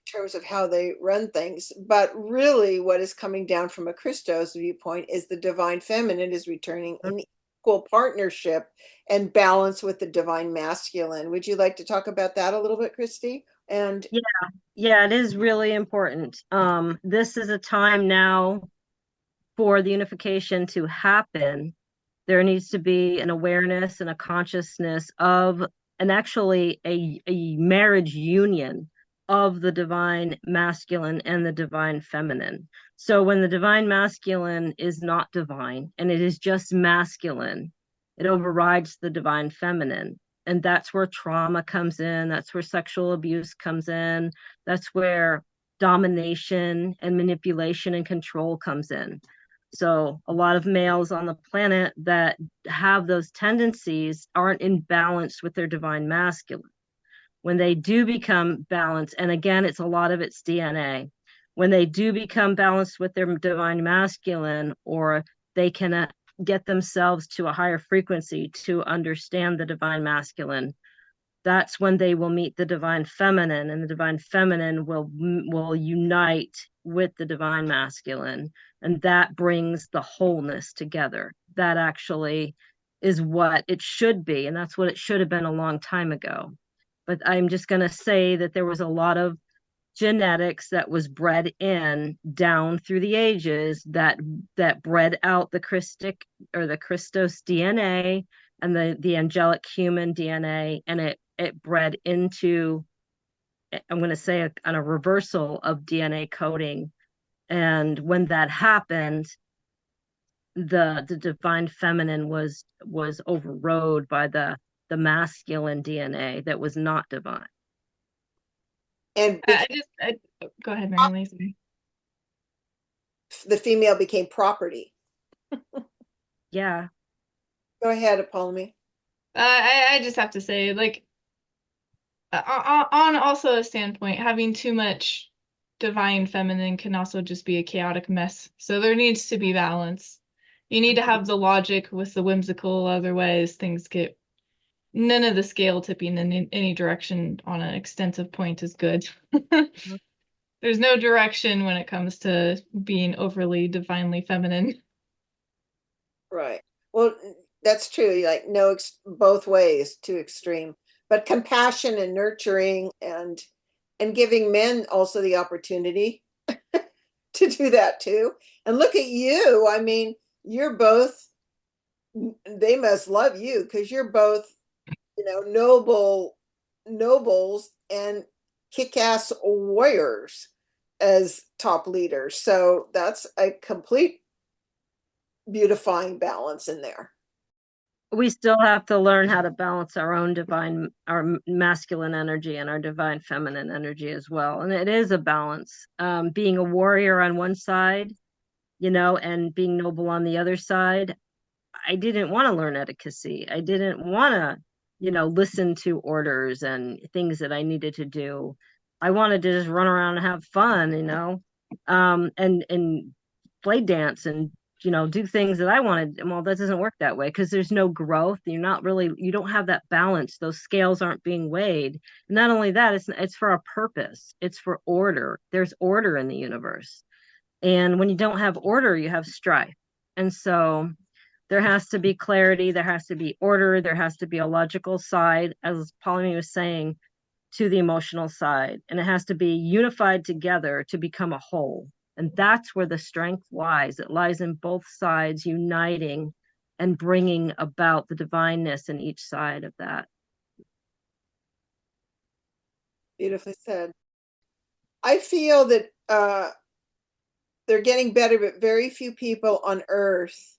terms of how they run things. But really, what is coming down from a Christos viewpoint is the divine feminine is returning in equal partnership and balance with the divine masculine. Would you like to talk about that a little bit, Kristy? And Yeah, yeah, it is really important. This is a time now for the unification to happen. There needs to be an awareness and a consciousness of, and actually a marriage union of the divine masculine and the divine feminine. So when the divine masculine is not divine and it is just masculine, it overrides the divine feminine. And that's where trauma comes in. That's where sexual abuse comes in. That's where domination and manipulation and control comes in. So a lot of males on the planet that have those tendencies aren't in balance with their divine masculine. When they do become balanced, and again, it's a lot of it's DNA. When they do become balanced with their divine masculine, or they can get themselves to a higher frequency to understand the divine masculine, that's when they will meet the divine feminine, and the divine feminine will unite with the divine masculine, and that brings the wholeness together. That actually is what it should be, and that's what it should have been a long time ago. But I'm just going to say that there was a lot of genetics that was bred in down through the ages that bred out the Christic or the Christos DNA and the angelic human DNA, and it bred into, I'm going to say, on a reversal of DNA coding. And when that happened, the divine feminine was overrode by the masculine DNA that was not divine. and Go ahead, Mary Lee. the female became property. Yeah. Go ahead, Apollymi. I just have to say, like, on also a standpoint, having too much divine feminine can also just be a chaotic mess. So there needs to be balance. You need to have the logic with the whimsical, otherwise things get none of the scale tipping in any direction on an extensive point is good. There's no direction when it comes to being overly divinely feminine. Right. Well, that's true. Like no, both ways, too extreme. But compassion and nurturing and giving men also the opportunity to do that too. And look at you. I mean, you're both. They must love you because you're both, nobles and kick-ass warriors as top leaders. So that's a complete beautifying balance in there. We still have to learn how to balance our own our masculine energy and our divine feminine energy as well. And it is a balance. Being a warrior on one side, and being noble on the other side. I didn't want to learn etiquette. I didn't want to, listen to orders and things that I needed to do. I wanted to just run around and have fun, and play dance and do things that I wanted. Well, that doesn't work that way because there's no growth. You don't have that balance. Those scales aren't being weighed. And not only that, it's for a purpose. It's for order. There's order in the universe. And when you don't have order, you have strife. And so there has to be clarity, there has to be order, there has to be a logical side, as Apollymi was saying, to the emotional side. And it has to be unified together to become a whole. And that's where the strength lies. It lies in both sides uniting and bringing about the divineness in each side of that. Beautifully said. I feel that they're getting better, but very few people on Earth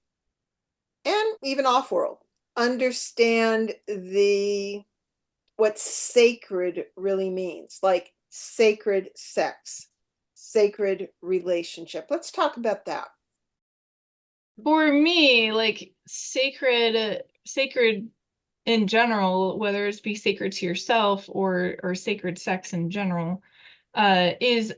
and even off-world understand what sacred really means, like sacred sex, sacred relationship. Let's talk about that. For me, like sacred in general, whether it's be sacred to yourself or sacred sex in general, is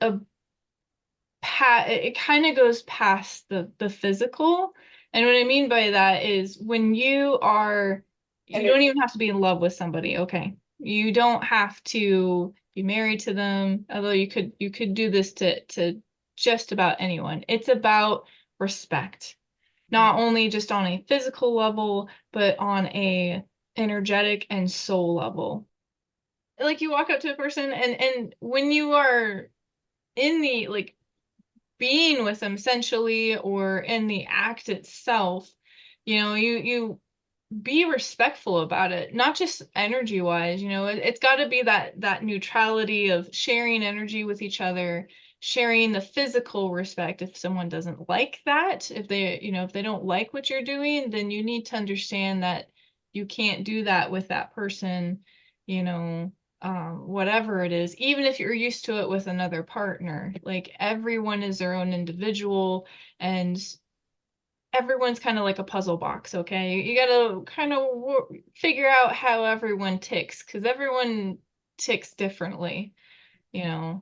it kind of goes past the physical. And what I mean by that is when you don't even have to be in love with somebody, okay? You don't have to be married to them, although you could do this to just about anyone. It's about respect, not only just on a physical level, but on a energetic and soul level. Like you walk up to a person and when you are in the like being with them sensually or in the act itself, you be respectful about it, not just energy wise. It's got to be that neutrality of sharing energy with each other, sharing the physical respect. If someone doesn't like that, if they don't like what you're doing, then you need to understand that you can't do that with that person, whatever it is, even if you're used to it with another partner. Like everyone is their own individual and everyone's kind of like a puzzle box, okay? You gotta kind of figure out how everyone ticks because everyone ticks differently, and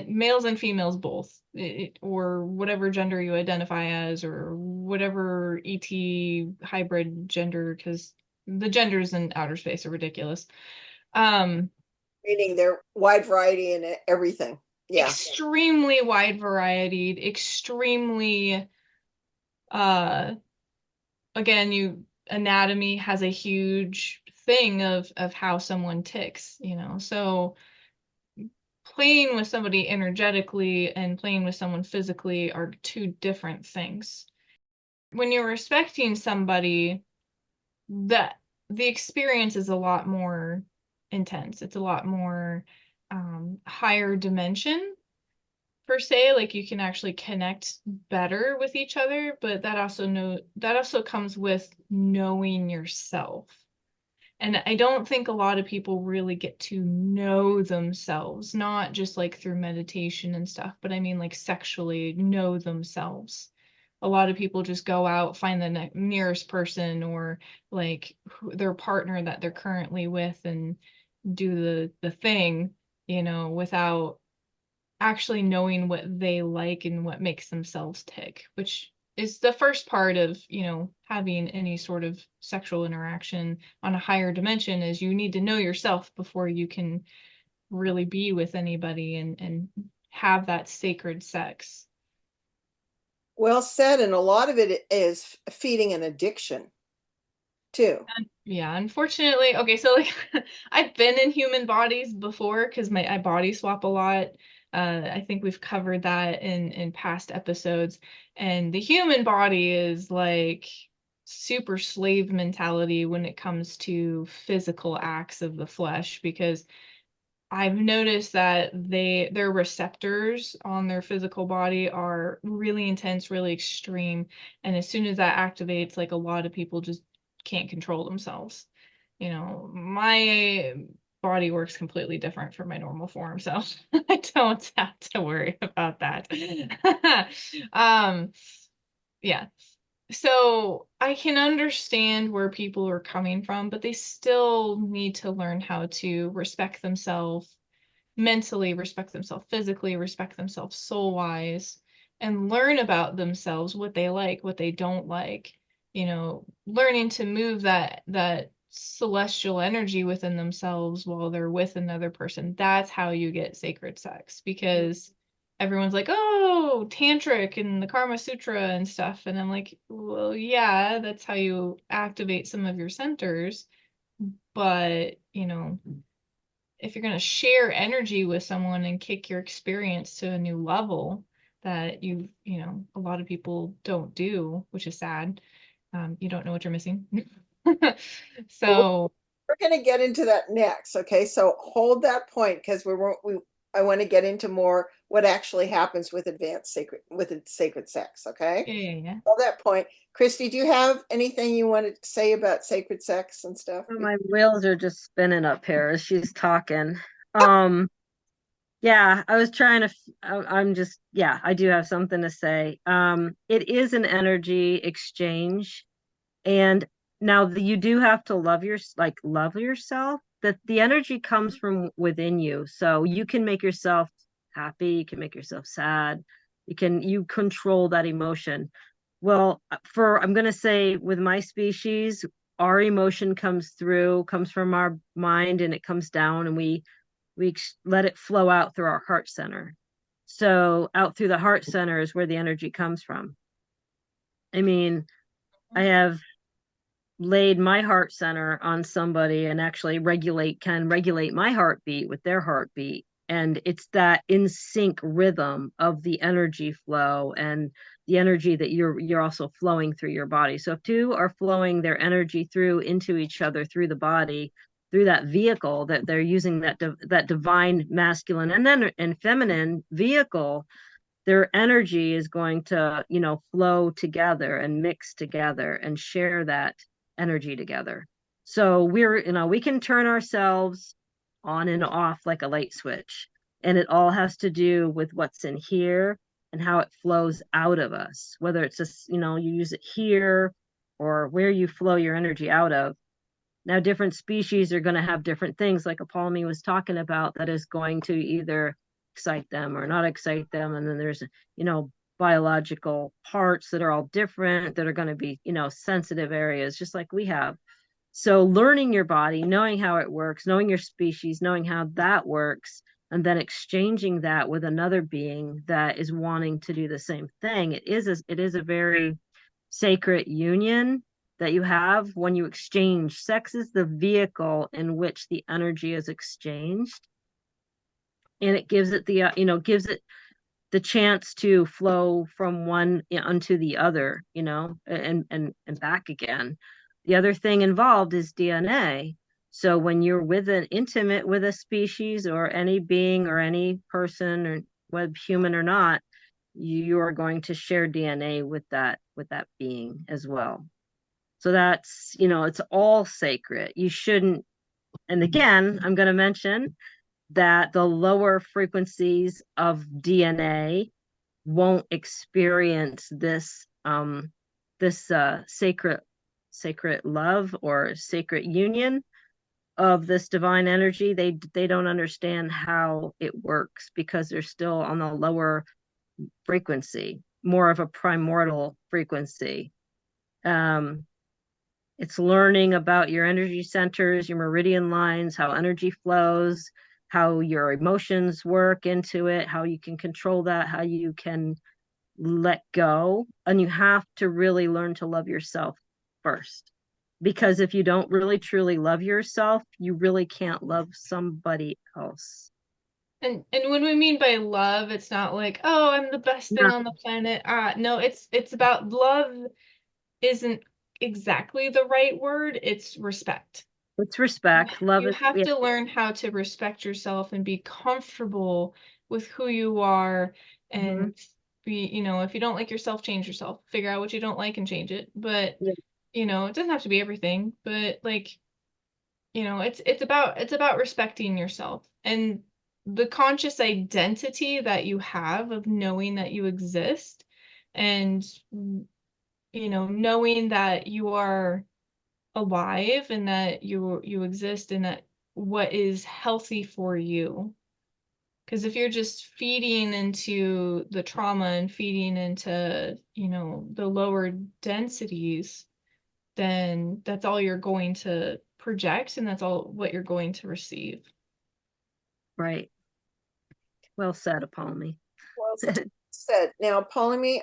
males and females both, or whatever gender you identify as, or whatever ET hybrid gender, because the genders in outer space are ridiculous. Meaning their wide variety and everything. Yeah. Extremely wide variety, extremely again, anatomy has a huge thing of how someone ticks, so playing with somebody energetically and playing with someone physically are two different things. When you're respecting somebody, the experience is a lot more intense. It's a lot more higher dimension per se. Like you can actually connect better with each other, but that also comes with knowing yourself. And I don't think a lot of people really get to know themselves, not just like through meditation and stuff, but I mean like sexually know themselves. A lot of people just go out, find the nearest person or like their partner that they're currently with and do the thing, without actually knowing what they like and what makes themselves tick, which is the first part of, having any sort of sexual interaction on a higher dimension, is you need to know yourself before you can really be with anybody and have that sacred sex. Well said. And a lot of it is feeding an addiction too. Yeah, unfortunately. Okay, so like I've been in human bodies before because I body swap a lot. I think we've covered that in past episodes. And the human body is like super slave mentality when it comes to physical acts of the flesh, because I've noticed that their receptors on their physical body are really intense, really extreme. And as soon as that activates, like a lot of people just can't control themselves. My body works completely different from my normal form, so I don't have to worry about that. Yeah. So I can understand where people are coming from, but they still need to learn how to respect themselves mentally, respect themselves physically, respect themselves soul-wise, and learn about themselves, what they like, what they don't like. Learning to move that celestial energy within themselves while they're with another person. That's how you get sacred sex, because everyone's like, oh, tantric and the Karma Sutra and stuff. And I'm like, well, yeah, that's how you activate some of your centers. But, if you're going to share energy with someone and kick your experience to a new level that a lot of people don't do, which is sad. You don't know what you're missing. So We're going to get into that next. Okay. So hold that point because I want to get into more what actually happens with sacred sex. Okay. yeah. Hold that point. Kristy, do you have anything you want to say about sacred sex and stuff? My wheels are just spinning up here as she's talking. Yeah, I was trying to, I'm just, yeah, I do have something to say. It is an energy exchange. And now you do have to love yourself, that the energy comes from within you. So you can make yourself happy, you can make yourself sad, you control that emotion. Well, I'm going to say with my species, our emotion comes from our mind, and it comes down, and we let it flow out through our heart center. So out through the heart center is where the energy comes from. I mean, I have laid my heart center on somebody and actually can regulate my heartbeat with their heartbeat, and it's that in sync rhythm of the energy flow and the energy that you're also flowing through your body. So if two are flowing their energy through into each other through the body, through that vehicle that they're using, that divine masculine and feminine vehicle, their energy is going to flow together and mix together and share that energy together. So we can turn ourselves on and off like a light switch, and it all has to do with what's in here and how it flows out of us, whether it's just you use it here or where you flow your energy out of. Now, different species are going to have different things, like Apollymi was talking about, that is going to either excite them or not excite them. And then there's, biological parts that are all different, that are going to be, sensitive areas, just like we have. So learning your body, knowing how it works, knowing your species, knowing how that works, and then exchanging that with another being that is wanting to do the same thing. It is a very sacred union that you have when you exchange. Sex is the vehicle in which the energy is exchanged, and it gives it the chance to flow from one unto the other, and back again. The other thing involved is DNA. So when you're intimate with a species or any being or any person, or whether human or not, you are going to share DNA with that being as well. So that's, it's all sacred. You shouldn't, and again, I'm going to mention that the lower frequencies of DNA won't experience this sacred love or sacred union of this divine energy. They don't understand how it works because they're still on the lower frequency. more of a primordial frequency. It's learning about your energy centers, your meridian lines, how energy flows, how your emotions work into it, how you can control that, how you can let go. And you have to really learn to love yourself first. Because if you don't really truly love yourself, you really can't love somebody else. And when we mean by love, it's not like, oh, I'm the best thing No, on the planet. No, it's about love isn't exactly the right word. It's respect. it's respect. Love You is, have yeah. to learn how to respect yourself and be comfortable with who you are Mhm. and be, if you don't like yourself, change yourself. Figure out what you don't like and change it. But, Yeah. it doesn't have to be everything, but like, it's about respecting yourself and the conscious identity that you have of knowing that you exist and knowing that you are alive and that you exist and that what is healthy for you. Because if you're just feeding into the trauma and feeding into, the lower densities, then that's all you're going to project and that's all what you're going to receive. Right. Well said, Apollymi. Well said. Now, Apollymi,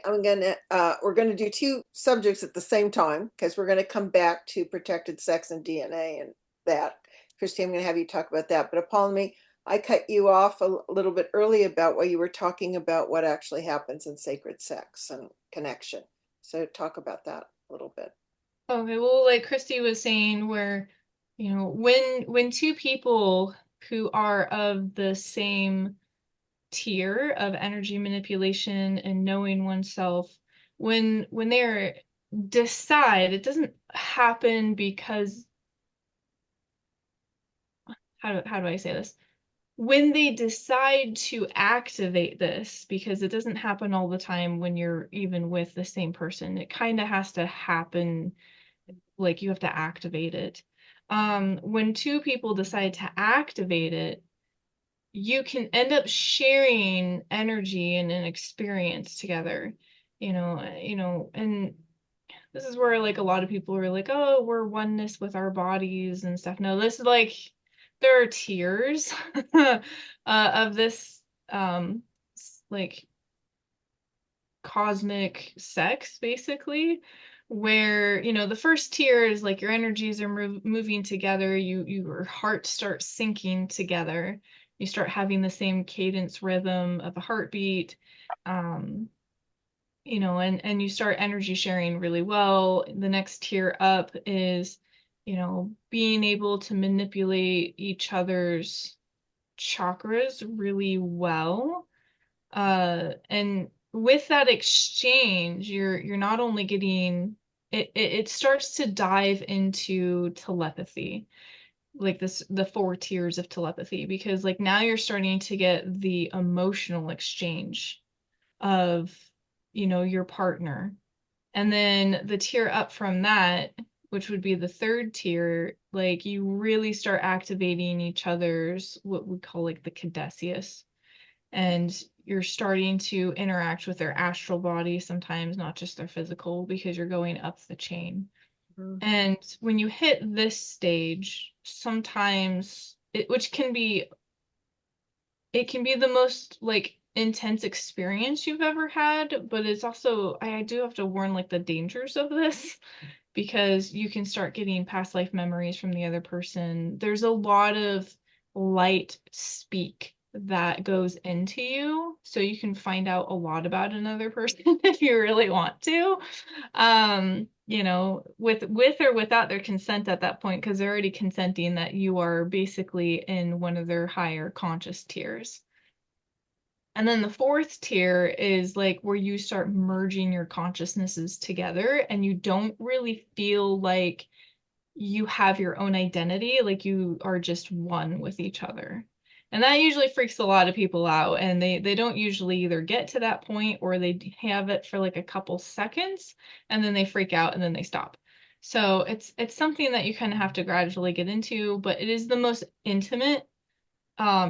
we're gonna do two subjects at the same time because we're gonna come back to protected sex and DNA and that. Kristy, I'm gonna have you talk about that. But Apollymi, I cut you off a little bit early about what you were talking about, what actually happens in sacred sex and connection. So talk about that a little bit. Okay, well, like Kristy was saying, where, when two people who are of the same tier of energy manipulation and knowing oneself, when they're decide, it doesn't happen because how do I say this? When they decide to activate this, because it doesn't happen all the time when you're even with the same person, it kind of has to happen, like you have to activate it. When two people decide to activate it, you can end up sharing energy and an experience together, and this is where like a lot of people are like, oh, we're oneness with our bodies and stuff. No, this is like there are tiers of this like cosmic sex basically, where the first tier is like your energies are moving together, your heart starts syncing together, you start having the same cadence rhythm of a heartbeat, um and you start energy sharing really well. The next tier up is being able to manipulate each other's chakras really well, and with that exchange, you're not only getting it starts to dive into telepathy, like the four tiers of telepathy, because like now you're starting to get the emotional exchange of your partner. And then the tier up from that, which would be the third tier, like you really start activating each other's what we call like the caduceus, and you're starting to interact with their astral body sometimes, not just their physical, because you're going up the chain. Mhm. And when you hit this stage, sometimes it can be the most like intense experience you've ever had, but it's also, I do have to warn like the dangers of this because you can start getting past life memories from the other person. There's a lot of light speak that goes into you, so you can find out a lot about another person if you really want to. With or without their consent at that point, because they're already consenting that you are basically in one of their higher conscious tiers. And then the fourth tier is like where you start merging your consciousnesses together and you don't really feel like you have your own identity, like you are just one with each other. And that usually freaks a lot of people out, and they don't usually either get to that point or they have it for like a couple seconds and then they freak out and then they stop. So it's something that you kind of have to gradually get into, but it is the most intimate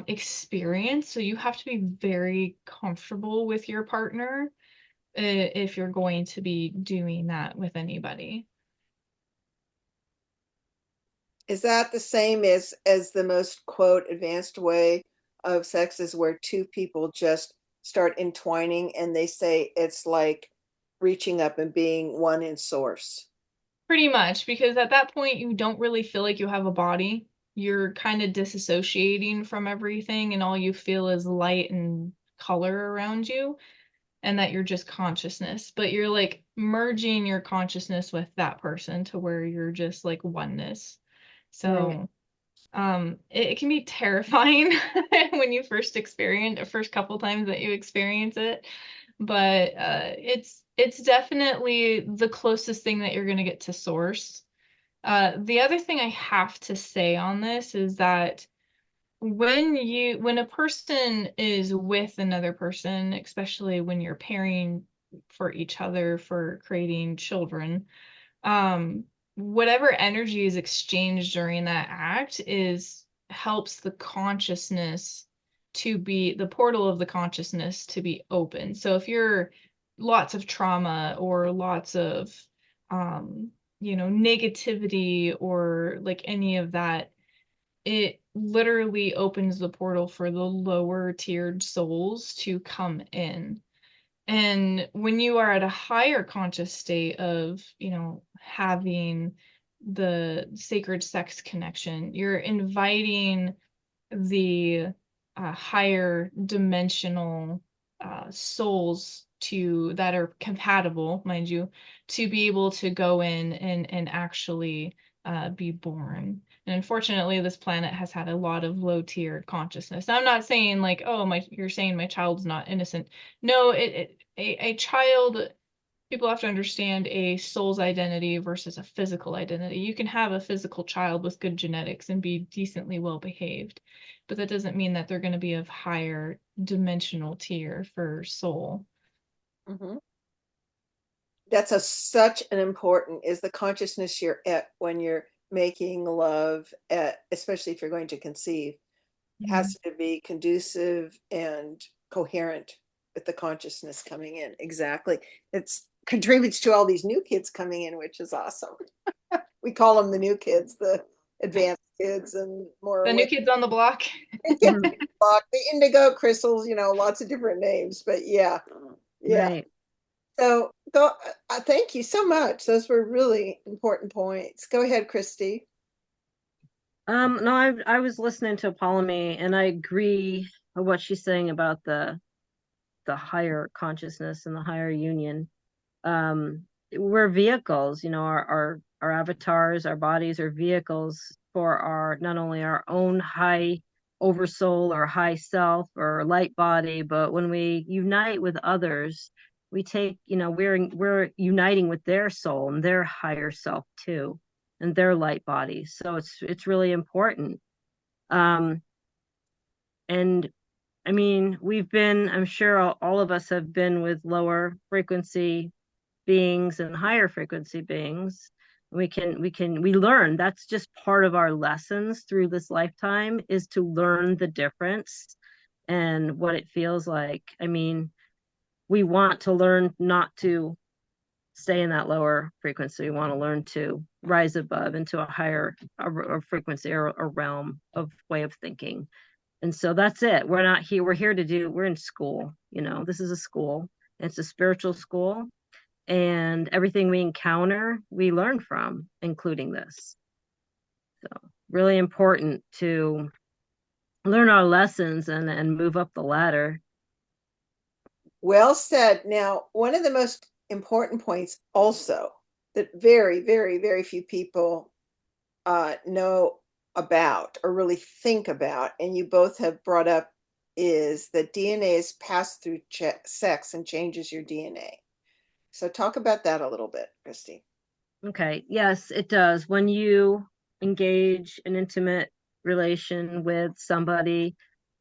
experience, so you have to be very comfortable with your partner, if you're going to be doing that with anybody. Is that the same as the most quote advanced way of sex is where two people just start entwining and they say it's like reaching up and being one in source? Pretty much, because at that point you don't really feel like you have a body. You're kind of disassociating from everything, and all you feel is light and color around you, and that you're just consciousness. But you're like merging your consciousness with that person to where you're just like oneness. Right. So it can be terrifying when you first experience the first couple times that you experience it, but it's definitely the closest thing that you're going to get to source. The other thing I have to say on this is that when a person is with another person, especially when you're pairing for each other for creating children, whatever energy is exchanged during that act is helps the consciousness to be the portal of the consciousness to be open. So if you're lots of trauma or lots of negativity or like any of that, it literally opens the portal for the lower tiered souls to come in. And when you are at a higher conscious state of, having the sacred sex connection, you're inviting the higher dimensional souls to that are compatible, mind you, to be able to go in and actually be born. And unfortunately, this planet has had a lot of low tier consciousness. Now, I'm not saying like, oh, you're saying my child's not innocent. No, a child, people have to understand a soul's identity versus a physical identity. You can have a physical child with good genetics and be decently well behaved, but that doesn't mean that they're going to be of higher dimensional tier for soul. Mm-hmm. That's such an important is the consciousness you're at when you're making love at, especially if you're going to conceive, Mhm. has to be conducive and coherent with the consciousness coming in. Exactly. It's contributes to all these new kids coming in, which is awesome. We call them the new kids, the advanced kids and more The new awake. kids on the block. The indigo crystals, lots of different names, but yeah, yeah. Right. So go, thank you so much. Those were really important points. Go ahead, Kristy. No, I was listening to Apollymi and I agree with what she's saying about the higher consciousness and the higher union. We're vehicles, our avatars, our bodies are vehicles for our not only our own high oversoul or high self or light body, but when we unite with others, we take, we're uniting with their soul and their higher self too, and their light body. So it's really important. Um, and I mean, I'm sure all of us have been with lower frequency beings and higher frequency beings. We learn. That's just part of our lessons through this lifetime, is to learn the difference and what it feels like. I mean, we want to learn not to stay in that lower frequency. We want to learn to rise above into a frequency or a realm of way of thinking. And so that's it. We're not here. We're in school. This is a school. It's a spiritual school, and everything we encounter, we learn from, including this. So really important to learn our lessons and move up the ladder. Well said. Now, one of the most important points also that very, very, very few people know about or really think about, and you both have brought up, is that DNA is passed through sex and changes your DNA. So talk about that a little bit, Kristy. Okay, yes, it does. When you engage an intimate relation with somebody,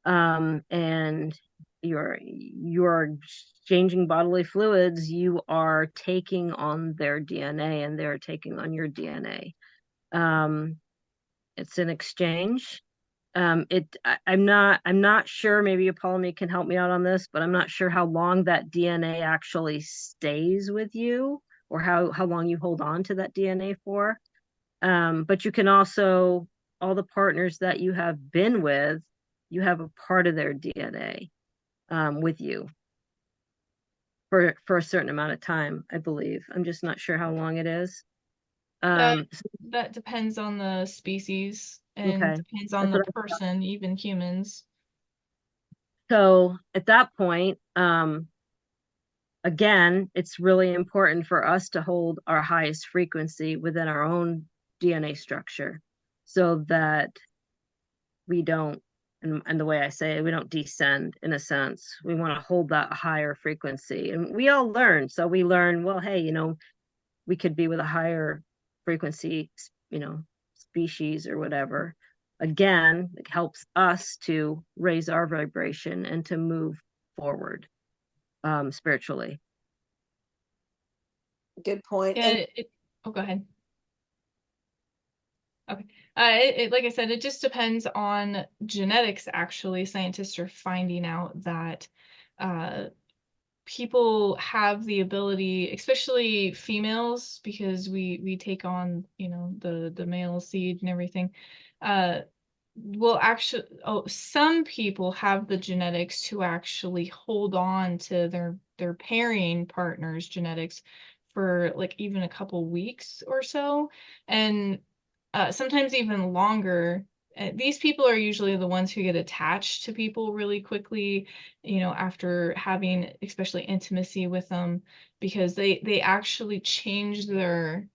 and you're exchanging bodily fluids, you are taking on their DNA and they're taking on your DNA. It's an exchange. I'm not sure, maybe Apollymi can help me out on this, but I'm not sure how long that DNA actually stays with you, or how long you hold on to that DNA for. But you can also, all the partners that you have been with, you have a part of their DNA with you for a certain amount of time, I believe. I'm just not sure how long it is. That Um, that depends on the species and okay. depends on That's the what person, even humans. So at that point, again, it's really important for us to hold our highest frequency within our own DNA structure so that we don't, and the way I say it, we don't descend in a sense. We want to hold that higher frequency. And we all learn. So we learn, well, hey, we could be with a higher frequency, species or whatever. Again, it helps us to raise our vibration and to move forward spiritually. Good point. Yeah, And oh, go ahead. Okay. Like I said, it just depends on genetics, actually. Scientists are finding out that uh, people have the ability, especially females, because we take on, the male seed and everything. Uh, will actually, some people have the genetics to actually hold on to their pairing partner's genetics for like even a couple weeks or so, and sometimes even longer. These people are usually the ones who get attached to people really quickly, after having especially intimacy with them, because they actually change their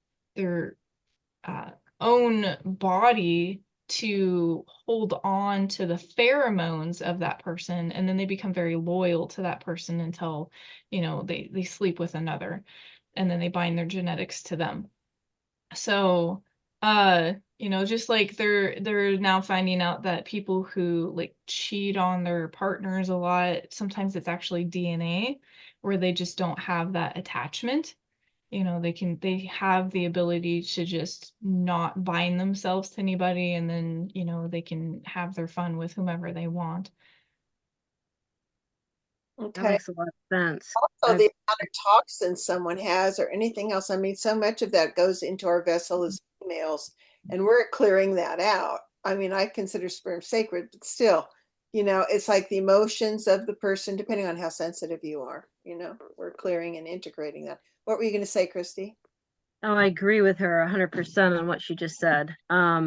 uh, own body to hold on to the pheromones of that person, and then they become very loyal to that person until they sleep with another, and then they bind their genetics to them. So just like they're now finding out that people who like cheat on their partners a lot, sometimes it's actually DNA, where they just don't have that attachment. They have the ability to just not bind themselves to anybody, and then they can have their fun with whomever they want. That okay. makes a lot of sense. Also, the amount of toxins someone has or anything else. I mean, so much of that goes into our vessel as females, and we're clearing that out. I mean, I consider sperm sacred, but still, it's like the emotions of the person, depending on how sensitive you are, we're clearing and integrating that. What were you going to say, Kristy? Oh, I agree with her 100% on what she just said. I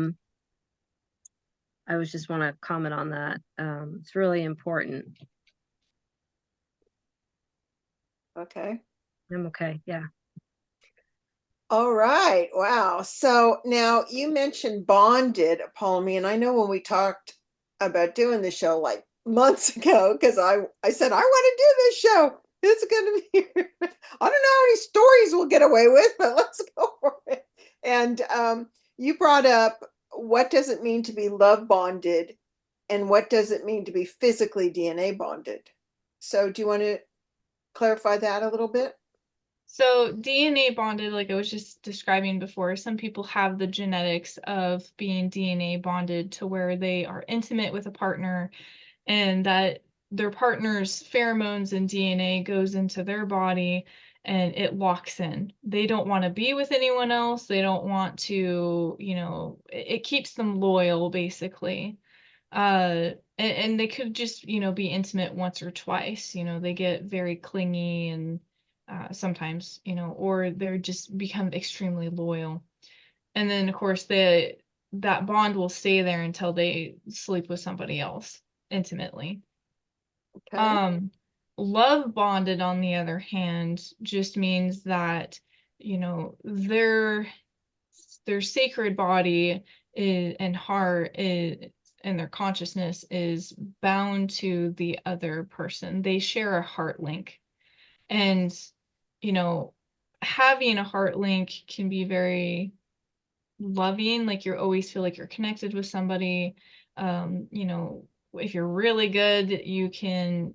was just want to comment on that. It's really important. Okay. I'm okay. Yeah. All right. Wow. So now you mentioned bonded, Apollymi, and I know when we talked about doing the show like months ago, because I said I want to do this show. It's going to be. I don't know how many stories we'll get away with, but let's go for it. And you brought up, what does it mean to be love bonded, and what does it mean to be physically DNA bonded? So do you want to clarify that a little bit? So DNA bonded, like I was just describing before, some people have the genetics of being DNA bonded to where they are intimate with a partner, and that their partner's pheromones and DNA goes into their body and it locks in. They don't want to be with anyone else. They don't want to, it keeps them loyal basically. And they could just, be intimate once or twice. They get very clingy and sometimes, or they're just become extremely loyal. And then of course that bond will stay there until they sleep with somebody else intimately. Okay. Um, Love bonded, on the other hand, just means that, their sacred body and heart and their consciousness is bound to the other person. They share a heart link. And, you know, having a heart link can be very loving, like you always feel like you're connected with somebody. If you're really good, you can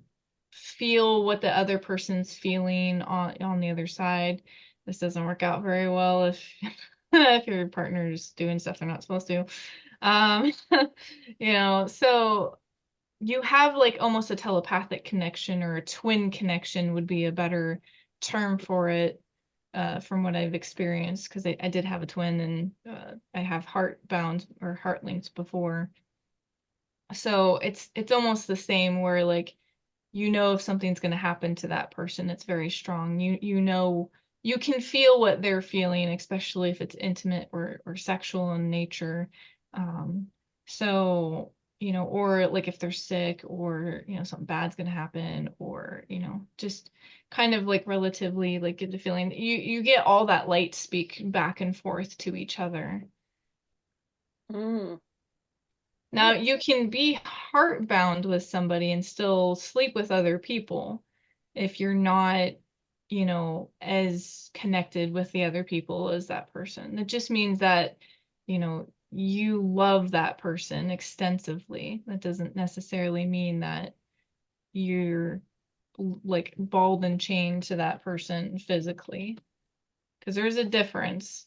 feel what the other person's feeling on the other side. This doesn't work out very well if if your partner's doing stuff they're not supposed to. Um, so you have like almost a telepathic connection, or a twin connection would be a better term for it, from what I've experienced, because I did have a twin, and I have heart bound or heart links before. So it's almost the same, where like if something's going to happen to that person. It's very strong. You can feel what they're feeling, especially if it's intimate or sexual in nature. Um, so, or like if they're sick, or something bad's going to happen, or just kind of like relatively like get the feeling that you get all that light speak back and forth to each other. Mm. Now, you can be heartbound with somebody and still sleep with other people if you're not, as connected with the other people as that person. It just means that, you love that person extensively. That doesn't necessarily mean that you're like balled and chained to that person physically, because there's a difference.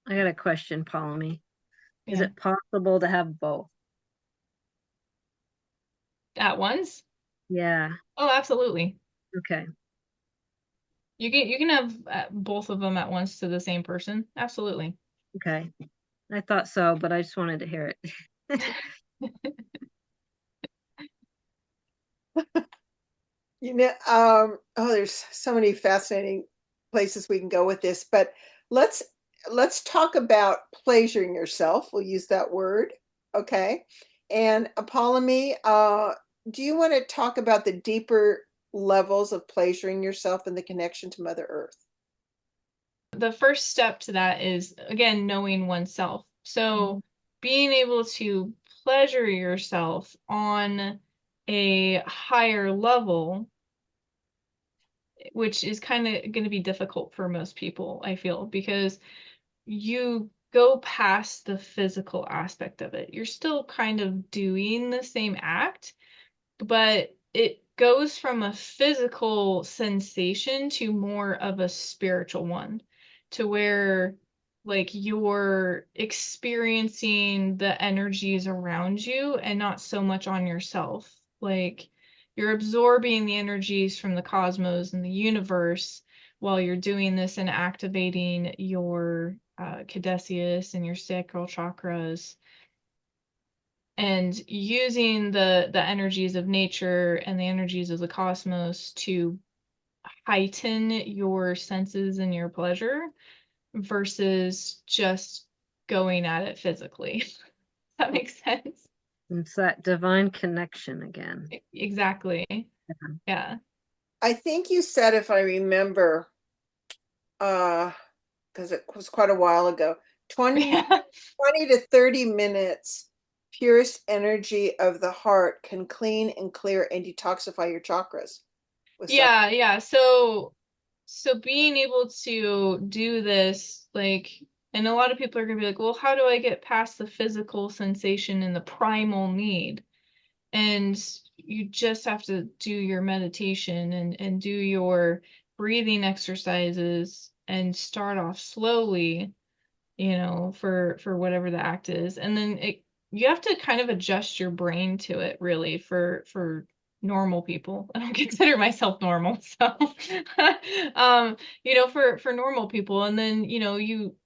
I got a question, Apollymi. Is Yeah. it possible to have both? At once? Yeah. Oh, absolutely. Okay. You can have both of them at once to the same person. Absolutely. Okay. I thought so, but I just wanted to hear it. There's so many fascinating places we can go with this, but let's let's talk about pleasuring yourself. We'll use that word, okay? And Apollymi, do you want to talk about the deeper levels of pleasuring yourself and the connection to Mother Earth? The first step to that is, again, knowing oneself. So being able to pleasure yourself on a higher level, which is kind of going to be difficult for most people, I feel, because you go past the physical aspect of it. You're still kind of doing the same act, but it goes from a physical sensation to more of a spiritual one, to where like you're experiencing the energies around you and not so much on yourself. Like you're absorbing the energies from the cosmos and the universe while you're doing this, and activating your caduceus and your sacral chakras, and using the energies of nature and the energies of the cosmos to heighten your senses and your pleasure, versus just going at it physically. Does that make sense? It's that divine connection again. Exactly. Yeah. Yeah. I think you said, if I remember, because it was quite a while ago, 20, Yeah. 20 to 30 minutes purest energy of the heart can clean and clear and detoxify your chakras with some. Yeah. So being able to do this, like, and a lot of people are gonna be like, well, how do I get past the physical sensation and the primal need? And you just have to do your meditation and do your breathing exercises, and start off slowly, for whatever the act is. And then you have to kind of adjust your brain to it, really, for normal people. I don't consider myself normal, so for normal people. And then you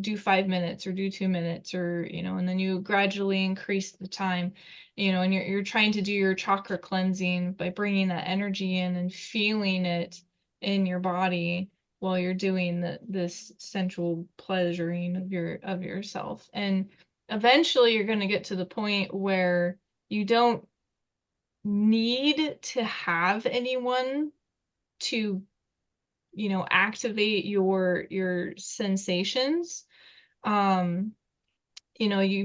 do 5 minutes or do 2 minutes, or and then you gradually increase the time, and you're trying to do your chakra cleansing by bringing that energy in and feeling it in your body while you're doing this sensual pleasuring of yourself. And eventually you're going to get to the point where you don't need to have anyone to activate your sensations. You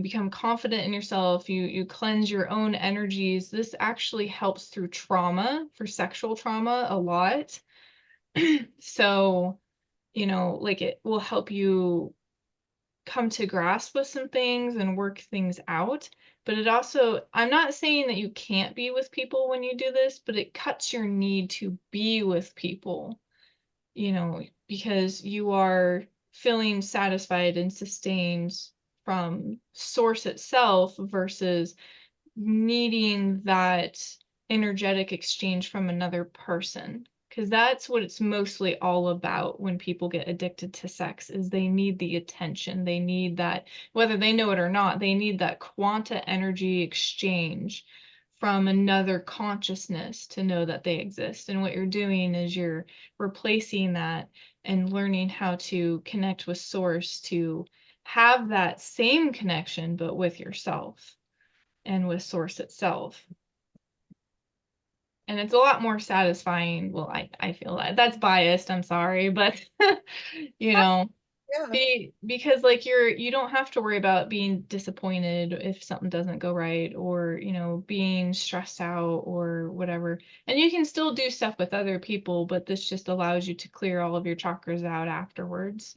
become confident in yourself, you cleanse your own energies. This actually helps through trauma, for sexual trauma, a lot. So like it will help you come to grasp with some things and work things out. But it also, I'm not saying that you can't be with people when you do this, but it cuts your need to be with people, because you are feeling satisfied and sustained from source itself versus needing that energetic exchange from another person. Because that's what it's mostly all about when people get addicted to sex, is they need the attention. They need that, whether they know it or not, they need that quanta energy exchange from another consciousness to know that they exist. And what you're doing is you're replacing that and learning how to connect with source to have that same connection, but with yourself and with source itself. And it's a lot more satisfying. Well, I feel that's biased, I'm sorry, but you know, Yeah. because like you don't have to worry about being disappointed if something doesn't go right, or being stressed out or whatever. And you can still do stuff with other people, but this just allows you to clear all of your chakras out afterwards.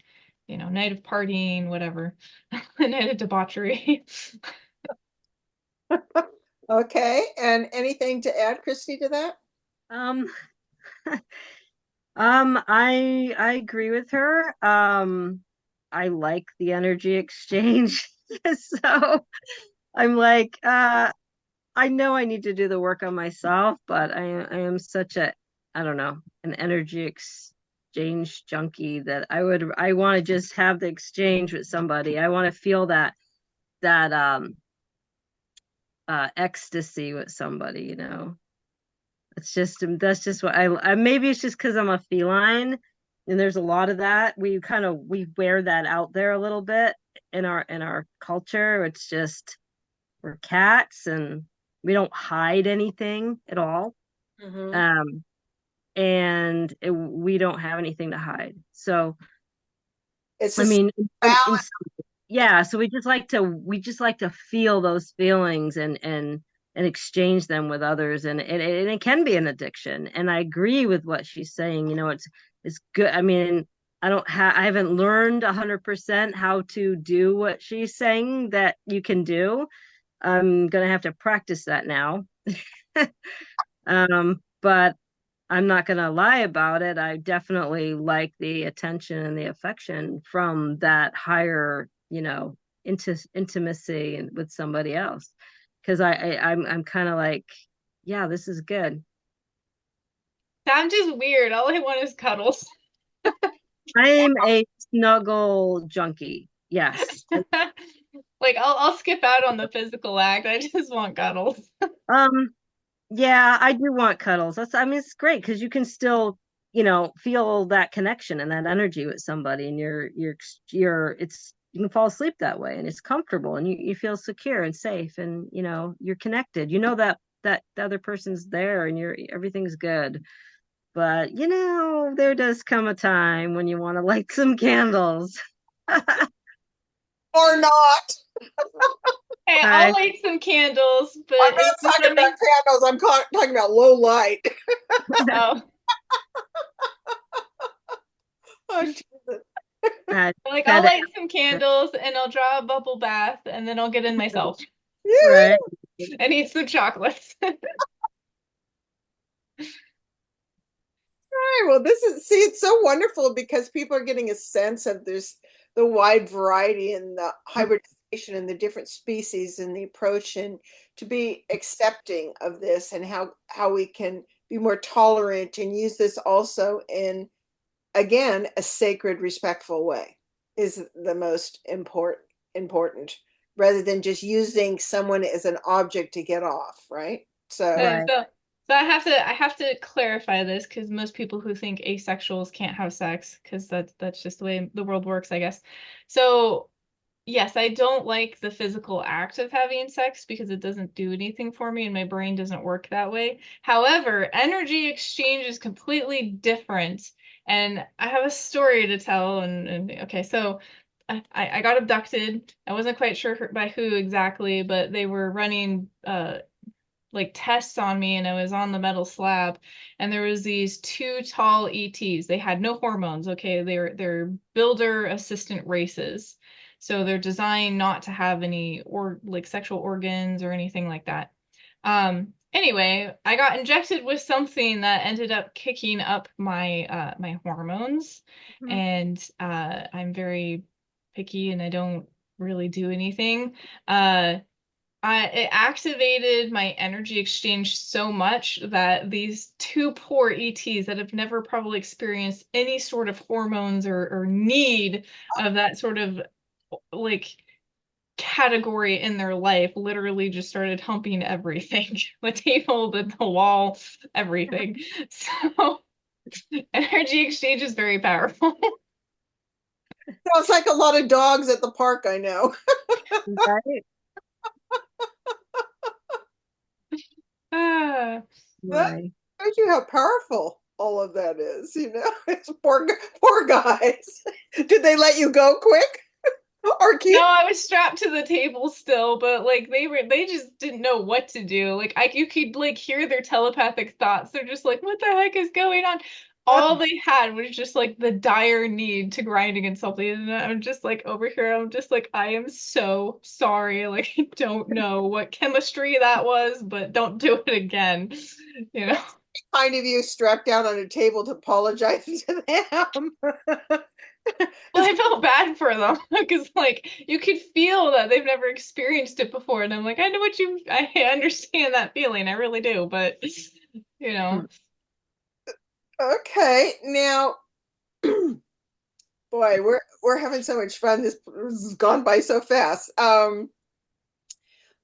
Night of partying, whatever. A night of debauchery. Okay. And anything to add, Kristy, to that? Um, I agree with her. I like the energy exchange. So I'm like, I know I need to do the work on myself, but I am such a, I don't know, an energy exchange junkie that I want to just have the exchange with somebody. I want to feel that ecstasy with somebody. That's just what I maybe it's just because I'm a feline and there's a lot of that. We wear that out there a little bit in our culture. It's just we're cats and we don't hide anything at all. Mm-hmm. And we don't have anything to hide. So It's I a mean, balance. yeah, so we just like to feel those feelings and exchange them with others, and it can be an addiction. And I agree with what she's saying. It's good. I mean, I haven't learned 100% how to do what she's saying that you can do. I'm gonna have to practice that now. But I'm not going to lie about it. I definitely like the attention and the affection from that higher, intimacy and with somebody else. Because I'm kind of like, yeah, this is good. I'm just weird. All I want is cuddles. I'm a snuggle junkie. Yes. Like I'll skip out on the physical act. I just want cuddles. Um, yeah, I do want cuddles. I mean, it's great because you can still, feel that connection and that energy with somebody, and you can fall asleep that way, and it's comfortable, and you feel secure and safe, and you're connected. You know that the other person's there, and everything's good. But there does come a time when you want to light some candles. Or not. Hey, I'll Hi. light some candles, but I'm not talking about candles. I'm talking about low light. oh, Oh, Jesus. like I'll That light some candles and I'll draw a bubble bath and then I'll get in myself right. and eat some chocolates. Right. Well, it's so wonderful because people are getting a sense of the wide variety and the hybridization and the different species and the approach, and to be accepting of this, and how we can be more tolerant and use this also in, again, a sacred, respectful way is the most important, rather than just using someone as an object to get off, right? So, Right. So I have to clarify this because most people who think asexuals can't have sex because that's just the way the world works, I guess. So yes, I don't like the physical act of having sex because it doesn't do anything for me and my brain doesn't work that way. However, energy exchange is completely different. And I have a story to tell. And okay, so I got abducted. I wasn't quite sure by who exactly, but they were running like tests on me and I was on the metal slab and there was these two tall ETs. They had no hormones, okay? They're builder assistant races. So they're designed not to have any or like sexual organs or anything like that. anyway, I got injected with something that ended up kicking up my hormones, Mhm. and I'm very picky and I don't really do anything. Uh, it activated my energy exchange so much that these two poor ETs that have never probably experienced any sort of hormones or need of that sort of like category in their life literally just started humping everything the table, the wall, everything. So energy exchange is very powerful. Sounds like a lot of dogs at the park, I know. Right. Ah. That Right. shows you how powerful all of that is, you know. It's poor guys. Did they let you go quick or No, keep? I was strapped to the table still, but like they just didn't know what to do. Like you could like hear their telepathic thoughts. They're just like, what the heck is going on? All they had was just like the dire need to grind against something. And I'm just like over here, I'm just like, I am so sorry. Like I don't know what chemistry that was, but don't do it again. You know? That's kind of you strapped down on a table to apologize to them. Well, I felt bad for them because like you could feel that they've never experienced it before, and I'm like, I understand that feeling, I really do, but you know, Okay, now, boy, we're having so much fun. This has gone by so fast.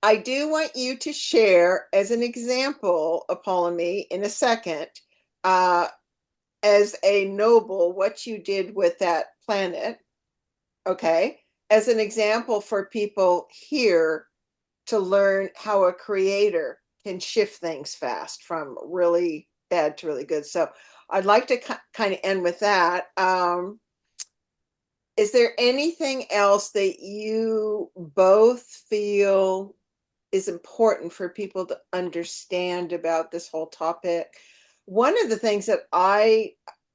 I do want you to share as an example, Apollymi, in a second, uh, as a noble, what you did with that planet. Okay, as an example for people here to learn how a creator can shift things fast from really bad to really good. So I'd like to kind of end with that. Is there anything else that you both feel is important for people to understand about this whole topic? One of the things that I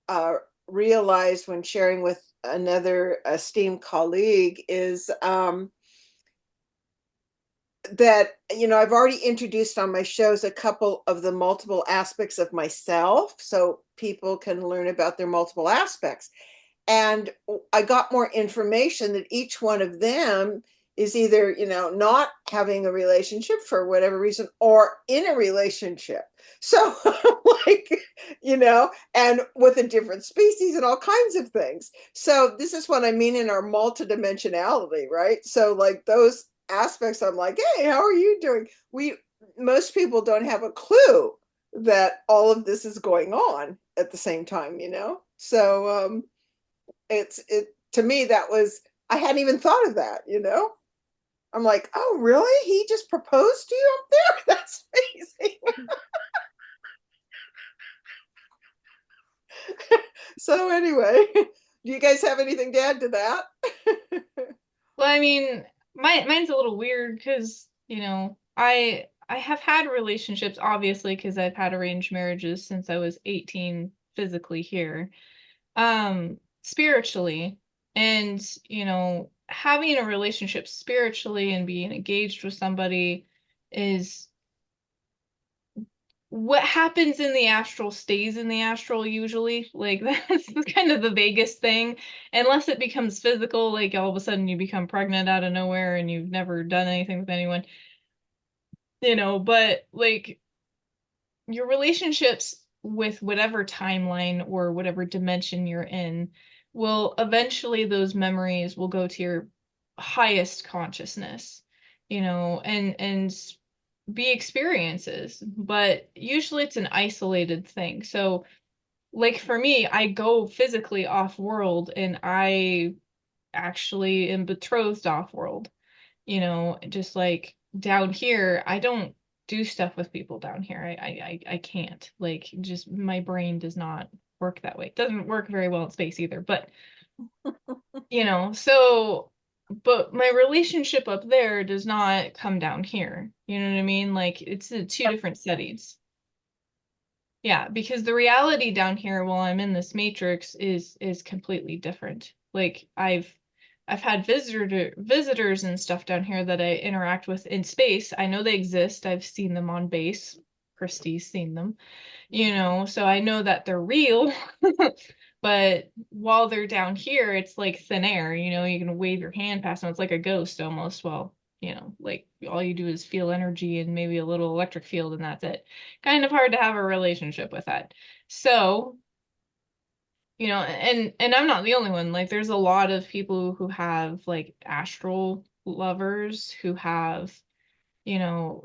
uh, realized when sharing with another esteemed colleague is that, you know, I've already introduced on my shows a couple of the multiple aspects of myself so people can learn about their multiple aspects. And I got more information that each one of them is either, you know, not having a relationship for whatever reason or in a relationship. So, like, you know, and with a different species and all kinds of things. So, this is what I mean in our multidimensionality, right? So, like, those aspects, I'm like, hey, how are you doing? Most people don't have a clue that all of this is going on at the same time, you know? So, it to me that was, I hadn't even thought of that, you know. I'm like, oh really, he just proposed to you up there? That's amazing. So anyway, do you guys have anything to add to that? well, I mean, mine's a little weird because you know, I have had relationships obviously because I've had arranged marriages since I was 18 physically here, spiritually, and you know, having a relationship spiritually and being engaged with somebody is what happens in the astral stays in the astral usually. Like that's kind of the vaguest thing. Unless it becomes physical, like all of a sudden you become pregnant out of nowhere and you've never done anything with anyone, you know, but like your relationships with whatever timeline or whatever dimension you're in will eventually those memories will go to your highest consciousness, you know, and be experiences, but usually it's an isolated thing. So, like for me, I go physically off world and I actually am betrothed off world, you know, just like down here, I don't do stuff with people down here. I can't. Like, just my brain does not work that way. It doesn't work very well in space either, but you know, so but my relationship up there does not come down here. You know what I mean? Like it's two different settings. Yeah, because the reality down here while I'm in this matrix is completely different. Like I've had visitors and stuff down here that I interact with in space. I know they exist. I've seen them on base. Kristy's seen them, so I know that they're real. But while they're down here, it's like thin air, you can wave your hand past them. It's like a ghost almost. Well, like all you do is feel energy and maybe a little electric field, and that's it. Kind of hard to have a relationship with that. So, and I'm not the only one. Like there's a lot of people who have like astral lovers who have, you know,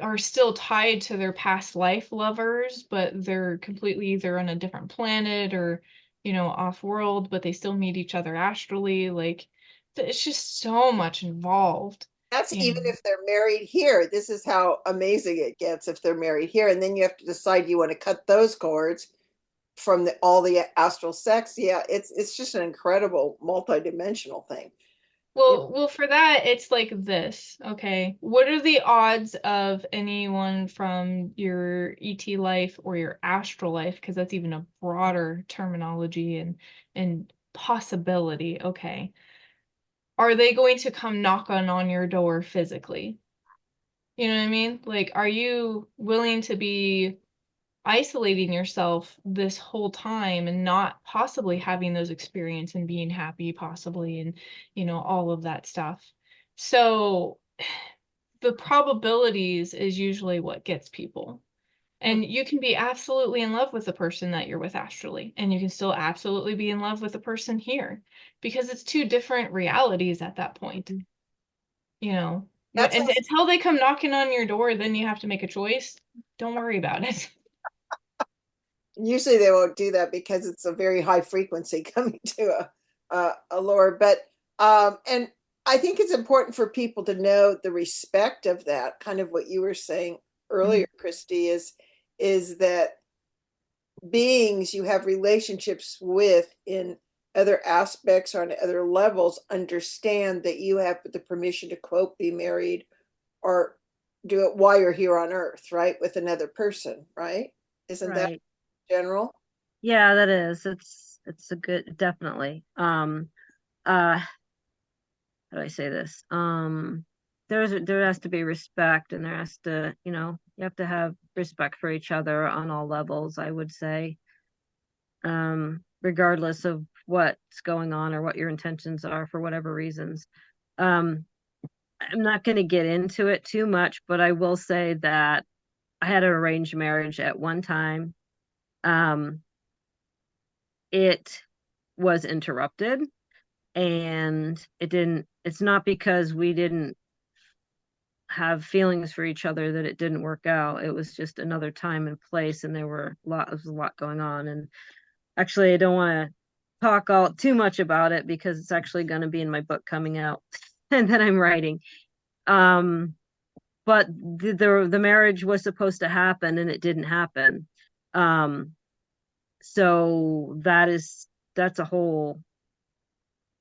are still tied to their past life lovers, but they're completely either on a different planet or, off world, but they still meet each other astrally. Like it's just so much involved. That's even if they're married here. This is how amazing it gets if they're married here. And then you have to decide you want to cut those cords from all the astral sex. Yeah, it's just an incredible multidimensional thing. Well, for that, it's like this, okay? What are the odds of anyone from your ET life or your astral life, because that's even a broader terminology and possibility, okay? Are they going to come knocking on your door physically? You know what I mean? Like, are you willing to be isolating yourself this whole time and not possibly having those experiences and being happy possibly and all of that stuff? So the probabilities is usually what gets people. And you can be absolutely in love with the person that you're with astrally, and you can still absolutely be in love with the person here because it's two different realities at that point. And That's until they come knocking on your door, then you have to make a choice. Don't worry about it. Usually they won't do that because it's a very high frequency coming to a lower. But and I think it's important for people to know the respect of that. Kind of what you were saying earlier, Kristy, is that beings you have relationships with in other aspects or on other levels understand that you have the permission to quote be married or do it while you're here on Earth, right, with another person, right? Isn't that Right. general? Yeah, that is. It's a good, definitely. How do I say this? There has to be respect, and there has to, you have to have respect for each other on all levels, I would say. Regardless of what's going on or what your intentions are for whatever reasons. Um, I'm not going to get into it too much, but I will say that I had an arranged marriage at one time. Um, it was interrupted, and it's not because we didn't have feelings for each other that it didn't work out. It was just another time and place, and there was a lot going on. And actually, I don't want to talk all too much about it because it's actually going to be in my book coming out and that I'm writing. But the marriage was supposed to happen and it didn't happen. So that's a whole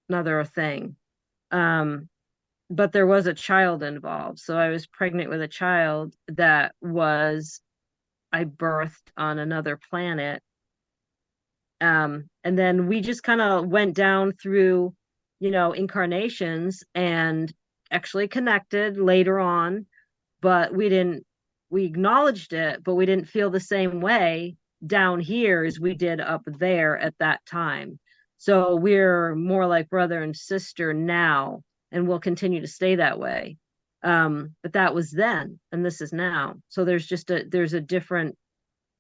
another thing. But there was a child involved. So I was pregnant with a child that I birthed on another planet. And then we just kind of went down through, incarnations and actually connected later on, but we acknowledged it, but we didn't feel the same way down here as we did up there at that time. So we're more like brother and sister now, and we'll continue to stay that way. But that was then, and this is now. So there's a different,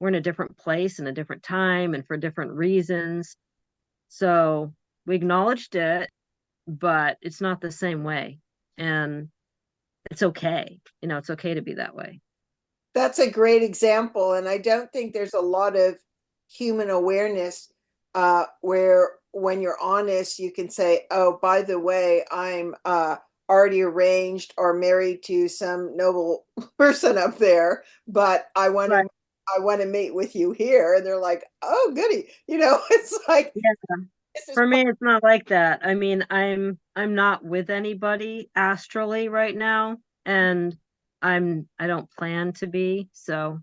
we're in a different place and a different time and for different reasons. So we acknowledged it, but it's not the same way. And it's okay. It's okay to be that way. That's a great example. And I don't think there's a lot of human awareness where when you're honest, you can say, oh, by the way, I'm already arranged or married to some noble person up there, but Right. I want to meet with you here. And they're like, oh, goody. It's like, Yeah. this is For me, it's not like that. I mean, I'm not with anybody astrally right now, and I don't plan to be. So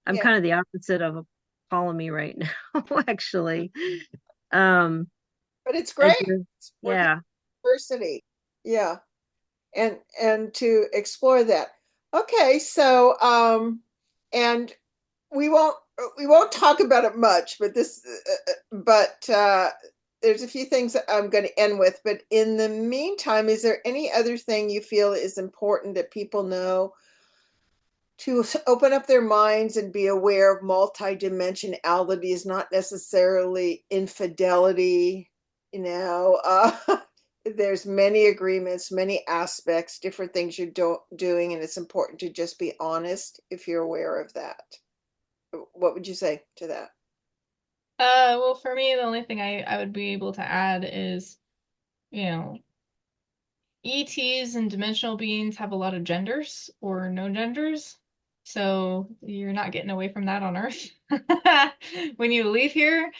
I'm yeah, kind of the opposite of Apollymi right now, actually. Um, but it's I great. just, It's working yeah. diversity. Yeah. And to explore that. Okay, so And we won't talk about it much, but there's a few things that I'm going to end with. But in the meantime, is there any other thing you feel is important that people know to open up their minds and be aware of? Multidimensionality is not necessarily infidelity, you know. There's many agreements, many aspects, different things you're doing, and it's important to just be honest if you're aware of that. What would you say to that? Well, for me, the only thing I would be able to add is, you know, ETs and dimensional beings have a lot of genders or no genders. So you're not getting away from that on Earth. When you leave here,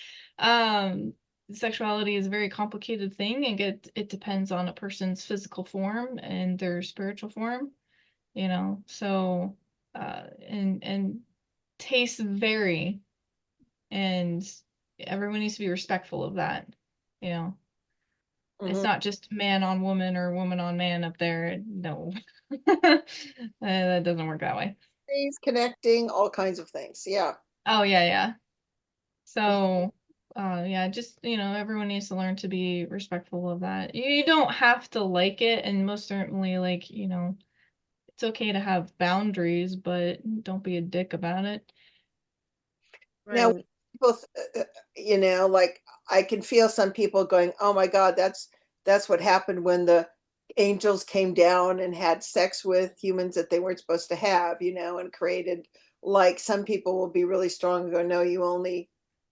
sexuality is a very complicated thing, and it depends on a person's physical form and their spiritual form, you know. So and tastes vary, and everyone needs to be respectful of that, you know. It's Mm-hmm. not just man on woman or woman on man up there. No. That doesn't work that way. Connecting, all kinds of things. Yeah. Oh yeah, yeah. So yeah, just everyone needs to learn to be respectful of that. You don't have to like it, and most certainly, like, it's okay to have boundaries, but don't be a dick about it. Now, Right. people, like I can feel some people going, "Oh my God, that's what happened when the angels came down and had sex with humans that they weren't supposed to have," and created. Like some people will be really strong and go, "No, you only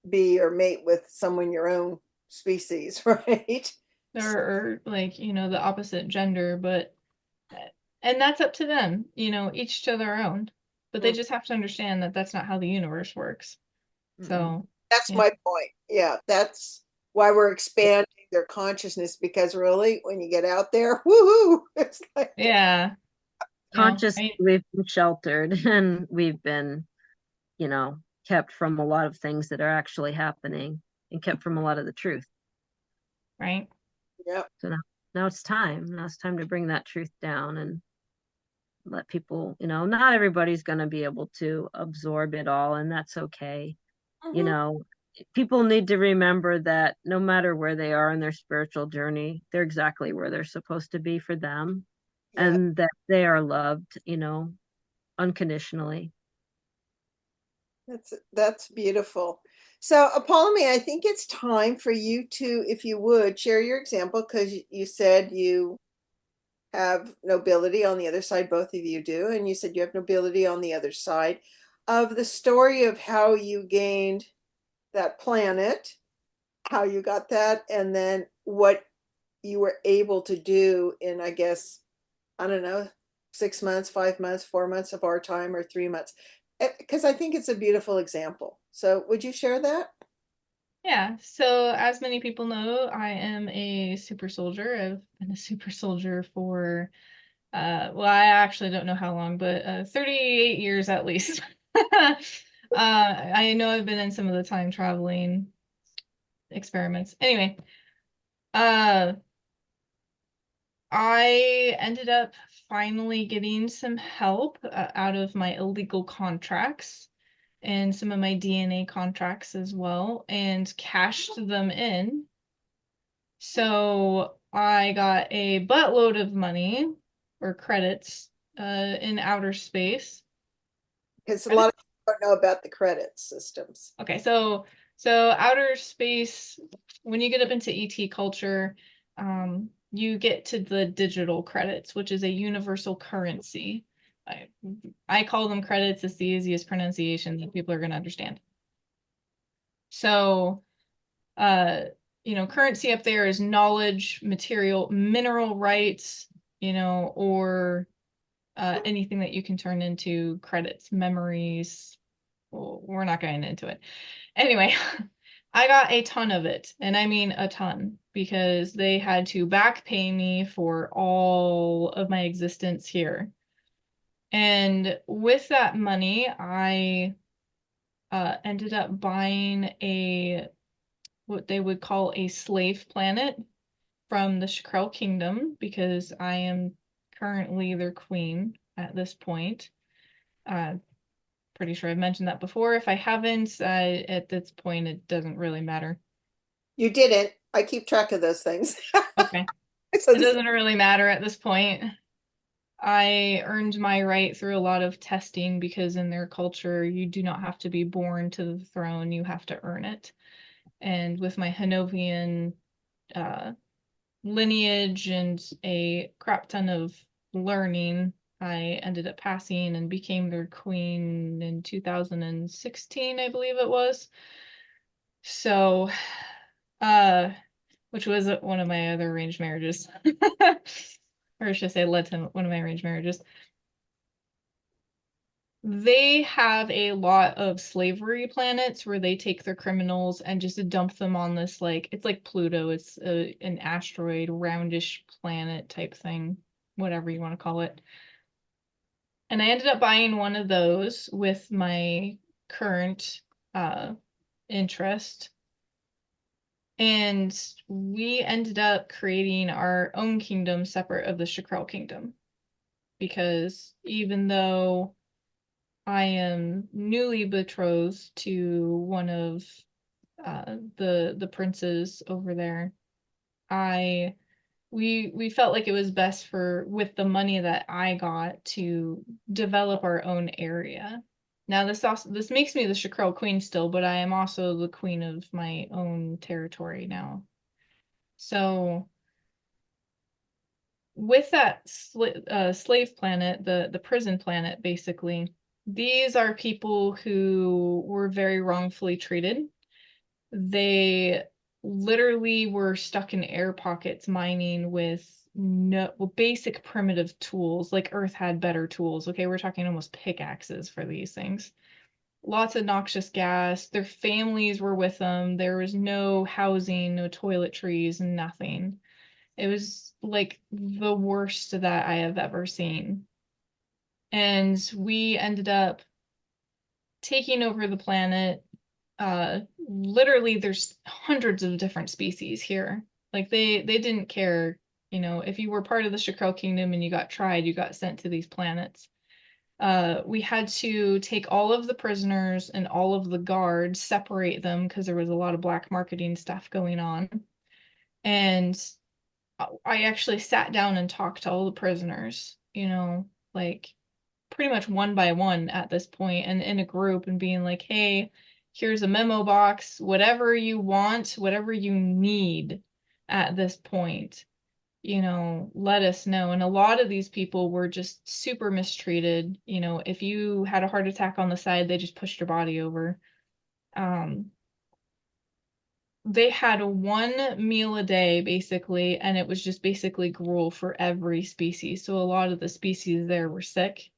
be or mate with someone your own species," right? Or like, the opposite gender, but and that's up to them, each to their own. But they Mm. just have to understand that that's not how the universe works. Mm-mm. So, That's yeah. my point. Yeah, that's why we're expanding their consciousness, because really, when you get out there, woohoo! It's like, Yeah. Consciously, we've been sheltered and we've been, you know, kept from a lot of things that are actually happening and kept from a lot of the truth. Right. yeah. So now it's time. Now it's time to bring that truth down and let people, not everybody's going to be able to absorb it all, and that's okay. You Mhm. know, people need to remember that no matter where they are in their spiritual journey, they're exactly where they're supposed to be for them, Yeah, and that they are loved, unconditionally. that's beautiful. So, Apollymi, I think it's time for you to, if you would, share your example, because you said you have nobility on the other side. Both of you do, and you said you have nobility on the other side of the story of how you gained that planet, how you got that, and then what you were able to do in, I guess, I don't know, 6 months, 5 months, 4 months of our time, or 3 months. Because I think it's a beautiful example. So would you share that? Yeah. So, as many people know, I am a super soldier. I've been a super soldier for, well, I actually don't know how long, but 38 years at least. I know I've been in some of the time traveling experiments. Anyway, uh, I ended up finally getting some help out of my illegal contracts and some of my DNA contracts as well, and cashed them in. So I got a buttload of money or credits in outer space. Because a lot of Credits? people don't know about the credit systems. Okay, so outer space, when you get up into ET culture, you get to the digital credits, which is a universal currency. I I call them credits. It's the easiest pronunciation that people are going to understand. So, uh, currency up there is knowledge, material, mineral rights, or anything that you can turn into credits, memories. Well, we're not going into it. Anyway, I got a ton of it, and I mean a ton, because they had to back pay me for all of my existence here. And with that money, I ended up buying what they would call a slave planet from the Shakrel Kingdom, because I am currently their queen at this point. Uh, pretty sure I've mentioned that before. If I haven't, at this point, it doesn't really matter. You didn't. I keep track of those things. Okay. So It doesn't really matter at this point. I earned my right through a lot of testing because in their culture, you do not have to be born to the throne, you have to earn it. And with my Hanoverian lineage and a crap ton of learning, I ended up passing and became their queen in 2016, I believe it was. So, which was one of my other arranged marriages. Or should I say led to one of my arranged marriages. They have a lot of slavery planets where they take their criminals and just dump them on this, like, it's like Pluto. It's an asteroid, roundish planet type thing, whatever you want to call it. And I ended up buying one of those with my current interest. And we ended up creating our own kingdom separate of the Chakrel kingdom. Because even though I am newly betrothed to one of the princes over there, we felt like it was best for with the money that I got to develop our own area. Now this makes me the Chakrel queen still, but I am also the queen of my own territory now. So with that slave planet, the prison planet, basically, these are people who were very wrongfully treated. They literally were stuck in air pockets mining with basic primitive tools. Like Earth had better tools. Okay, we're talking almost pickaxes for these things. Lots of noxious gas. Their families were with them. There was no housing, no toiletries, nothing. It was like the worst that I have ever seen. And we ended up taking over the planet. Literally, there's hundreds of different species here. Like they didn't care, if you were part of the Chakrel Kingdom and you got tried, you got sent to these planets. We had to take all of the prisoners and all of the guards, separate them because there was a lot of black marketing stuff going on. And I actually sat down and talked to all the prisoners, like pretty much one by one at this point and in a group and being like, hey, here's a memo box, whatever you want, whatever you need at this point, let us know. And a lot of these people were just super mistreated. If you had a heart attack on the side, they just pushed your body over. They had one meal a day basically, and it was just basically gruel for every species. So a lot of the species there were sick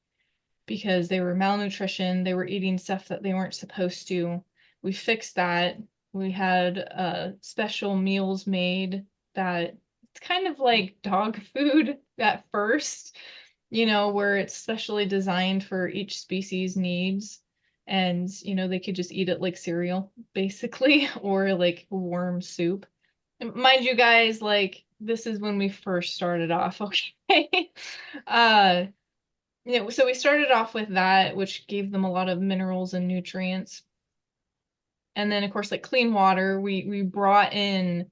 because they were malnutrition, they were eating stuff that they weren't supposed to. We fixed that. We had special meals made that it's kind of like dog food at first, where it's specially designed for each species needs. And, they could just eat it like cereal, basically, or like warm soup. And mind you guys, like, this is when we first started off, okay? So we started off with that, which gave them a lot of minerals and nutrients. And then, of course, like clean water, we brought in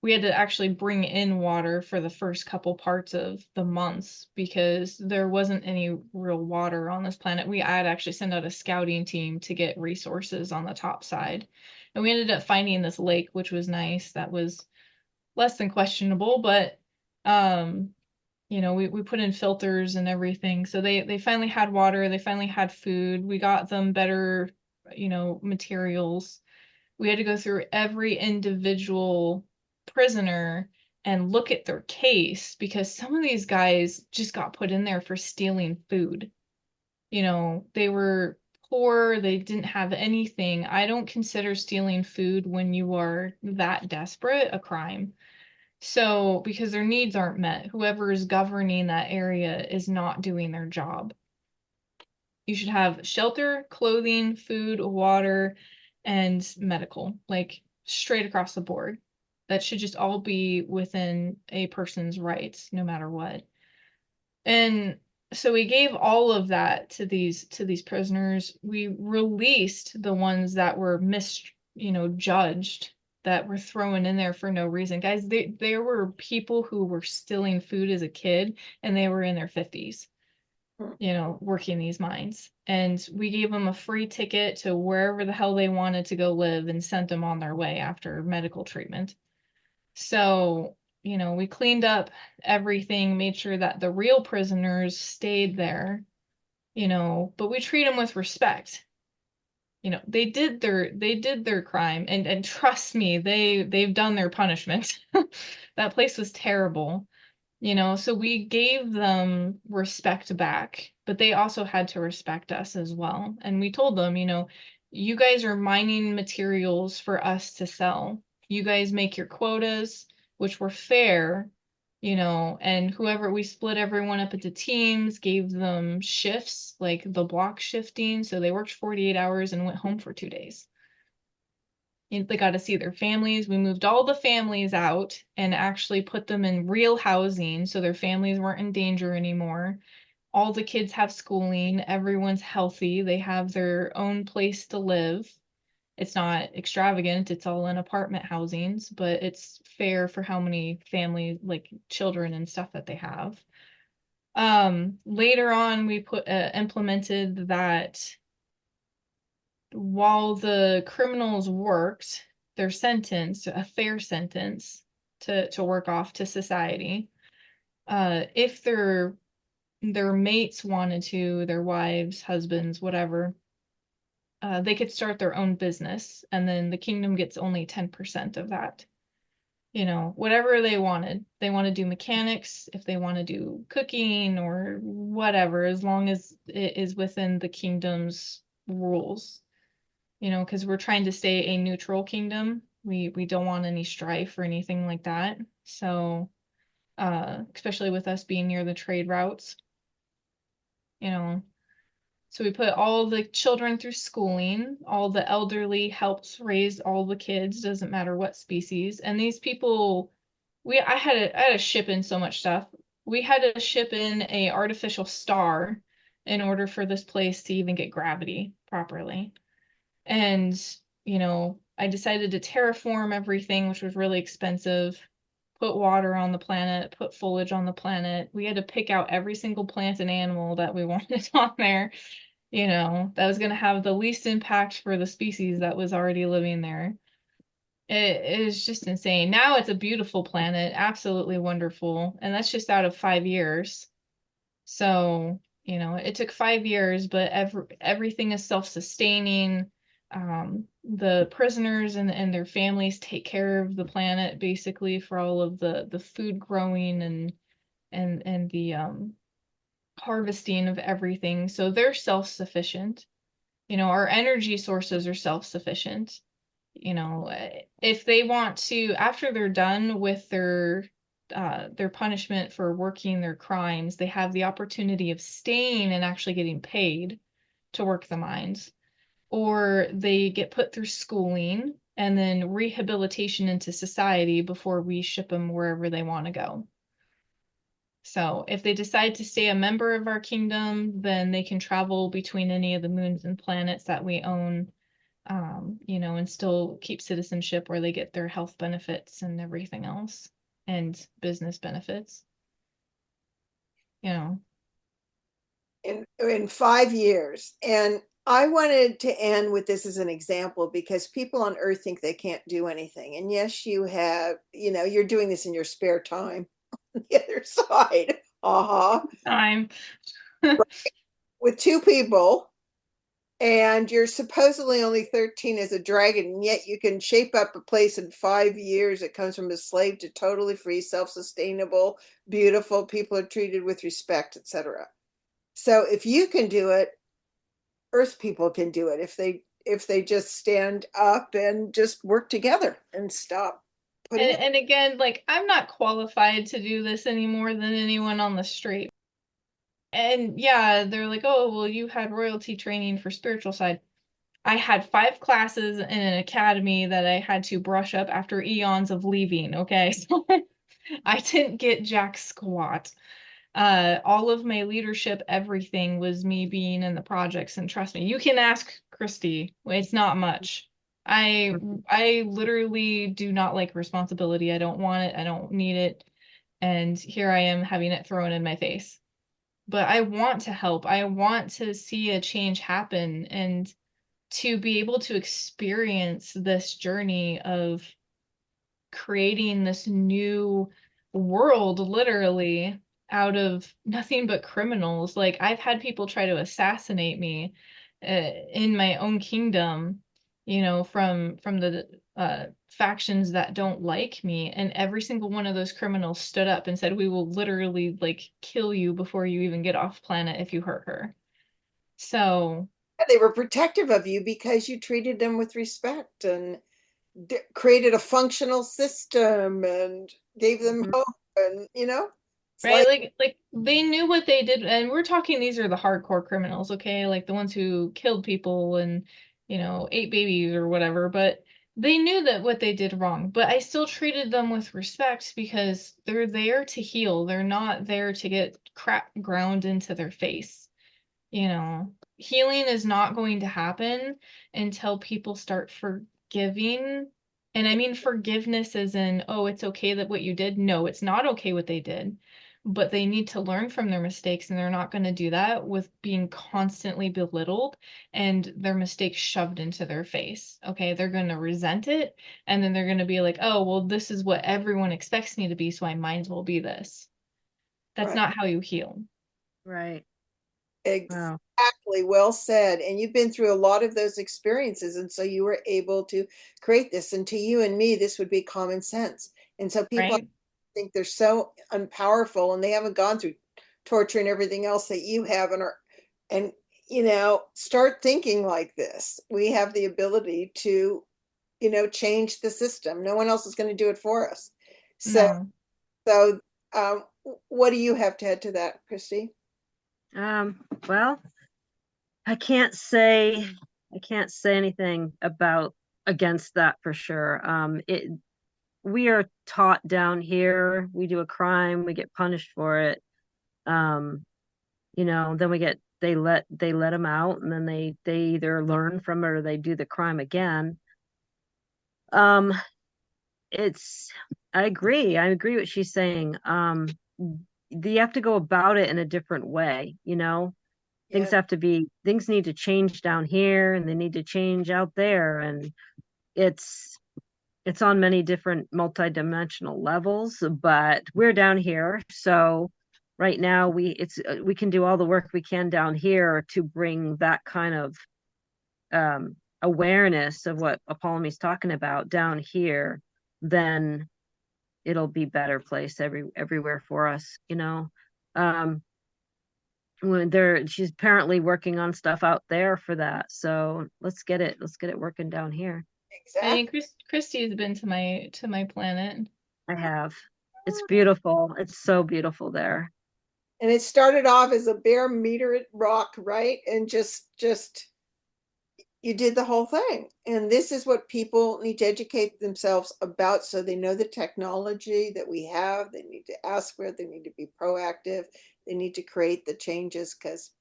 we had to actually bring in water for the first couple parts of the months because there wasn't any real water on this planet. We had actually sent out a scouting team to get resources on the top side. And we ended up finding this lake, which was nice. That was less than questionable, but we put in filters and everything. So they finally had water, they finally had food. We got them better, materials. We had to go through every individual prisoner and look at their case because some of these guys just got put in there for stealing food. They were poor, they didn't have anything. I don't consider stealing food when you are that desperate a crime. So, because their needs aren't met, whoever is governing that area is not doing their job. You should have shelter, clothing, food, water, and medical, like straight across the board. That should just all be within a person's rights, no matter what. And so we gave all of that to these prisoners. We released the ones that were judged, that were thrown in there for no reason. Guys, there were people who were stealing food as a kid, and they were in their 50s, working these mines. And we gave them a free ticket to wherever the hell they wanted to go live and sent them on their way after medical treatment. So, we cleaned up everything, made sure that the real prisoners stayed there, but we treat them with respect. They did their crime, and trust me, they've done their punishment. That place was terrible. So we gave them respect back, but they also had to respect us as well. And we told them, you guys are mining materials for us to sell. You guys make your quotas, which were fair, and we split everyone up into teams, gave them shifts, like the block shifting. So they worked 48 hours and went home for 2 days. They got to see their families. We moved all the families out and actually put them in real housing, so their families weren't in danger anymore. All the kids have schooling. Everyone's healthy. They have their own place to live. It's not extravagant. It's all in apartment housings, but it's fair for how many families, like children and stuff, that they have. Later on, we implemented that while the criminals worked their sentence, a fair sentence to work off to society, if their mates wanted to, their wives, husbands, whatever, they could start their own business, and then the kingdom gets only 10% of that. Whatever they wanted. They want to do mechanics, if they want to do cooking or whatever, as long as it is within the kingdom's rules. Because we're trying to stay a neutral kingdom. We don't want any strife or anything like that. So, especially with us being near the trade routes, So we put all the children through schooling. All the elderly helped raise all the kids, doesn't matter what species. And these people, I had to ship in so much stuff. We had to ship in a artificial star in order for this place to even get gravity properly. And, I decided to terraform everything, which was really expensive, put water on the planet, put foliage on the planet. We had to pick out every single plant and animal that we wanted on there, that was going to have the least impact for the species that was already living there. It is just insane. Now it's a beautiful planet, absolutely wonderful. And that's just out of 5 years. So, it took 5 years, but everything is self-sustaining. The prisoners and their families take care of the planet basically for all of the food growing and the harvesting of everything. So they're self-sufficient. Our energy sources are self-sufficient. If they want to, after they're done with their punishment for working their crimes, they have the opportunity of staying and actually getting paid to work the mines. Or they get put through schooling and then rehabilitation into society before we ship them wherever they want to go. So if they decide to stay a member of our kingdom, then they can travel between any of the moons and planets that we own, and still keep citizenship where they get their health benefits and everything else, and business benefits. In 5 years. And I wanted to end with this as an example, because people on Earth think they can't do anything. And yes, you have, you're doing this in your spare time on the other side. Time. With 2 people, and you're supposedly only 13 as a dragon, and yet you can shape up a place in 5 years. It comes from a slave to totally free, self-sustainable, beautiful. People are treated with respect, etc. So if you can do it, Earth people can do it if they just stand up and just work together and stop. And again, like, I'm not qualified to do this any more than anyone on the street. And yeah, they're like, oh, well, you had royalty training for spiritual side. I had 5 classes in an academy that I had to brush up after eons of leaving, okay? So I didn't get jack squat. All of my leadership, everything was me being in the projects. And trust me, you can ask Kristy. It's not much. I literally do not like responsibility. I don't want it. I don't need it. And here I am having it thrown in my face. But I want to help. I want to see a change happen and to be able to experience this journey of creating this new world literally out of nothing but criminals. Like I've had people try to assassinate me in my own kingdom, you know, from the factions that don't like me, and every single one of those criminals stood up and said, "We will literally like kill you before you even get off planet if you hurt her." So They were protective of you because you treated them with respect and created a functional system and gave them Mhm. hope. And, it's right, like, like they knew what they did, and we're talking these are the hardcore criminals, okay? Like the ones who killed people and, you know, ate babies or whatever, but they knew that what they did wrong, but I still treated them with respect because they're there to heal. They're not there to get crap ground into their face. You know, healing is not going to happen until people start forgiving. And I mean forgiveness as in, oh, it's okay that what you did. No, it's not okay what they did. But they need to learn from their mistakes, and they're not going to do that with being constantly belittled and their mistakes shoved into their face. Okay, they're going to resent it, and then they're going to be like, oh, well, this is what everyone expects me to be, so I might as well be this. That's right. not how you heal. Right. Wow. Exactly. Well said. And you've been through a lot of those experiences. And so you were able to create this. And to you and me, this would be common sense. And so people Right? think they're so unpowerful and they haven't gone through torture and everything else that you have and start thinking like this. We have the ability to, change the system. No one else is going to do it for us. So, No. so um, what do you have to add to that, Kristy? Well, I can't say anything about against that for sure. We are taught down here, we do a crime, we get punished for it. Um, then they let them out, and then they either learn from it or they do the crime again. Um, it's I agree what she's saying. You have to go about it in a different way, Yeah. things need to change down here and they need to change out there, and it's it's on many different multidimensional levels, but we're down here, so right now we can do all the work we can down here to bring that kind of awareness of what Apollymi's talking about down here. Then it'll be better place everywhere for us, um when there she's apparently working on stuff out there for that, so let's get it working down here. I mean, Exactly. Christy's been to my planet. I have. It's beautiful. It's so beautiful there. And it started off as a bare meteorite rock, right? And just you did the whole thing. And this is what people need to educate themselves about so they know the technology that we have. They need to ask for it. They need to be proactive. They need to create the changes because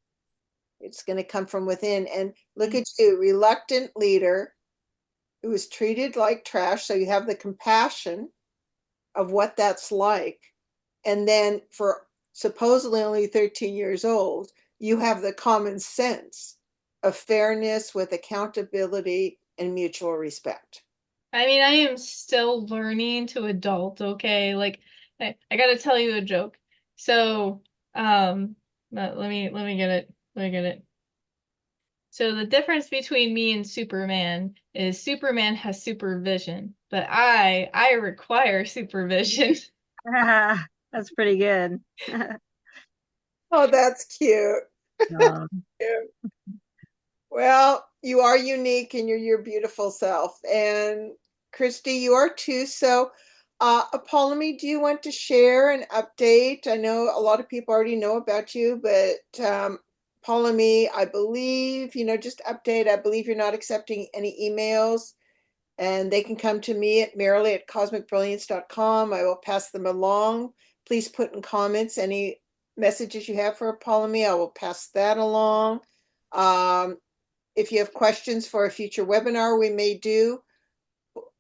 it's going to come from within. And look at you, reluctant leader who was treated like trash. So you have the compassion of what that's like. And then for supposedly only 13 years old, you have the common sense of fairness with accountability and mutual respect. I mean, I am still learning to adult, okay? Like I gotta tell you a joke. So, let me get it. Let me get it. So the difference between me and Superman is Superman has supervision, but I require supervision. That's pretty good. Oh, that's cute. Um, Well, you are unique and you're your beautiful self. And Kristy, you are too. So, Apollymi, do you want to share an update? I know a lot of people already know about you, but Apollymi, I believe, just update. I believe you're not accepting any emails, and they can come to me at Merrily at cosmicbrilliance.com. I will pass them along. Please put in comments any messages you have for Apollymi. I will pass that along. If you have questions for a future webinar we may do,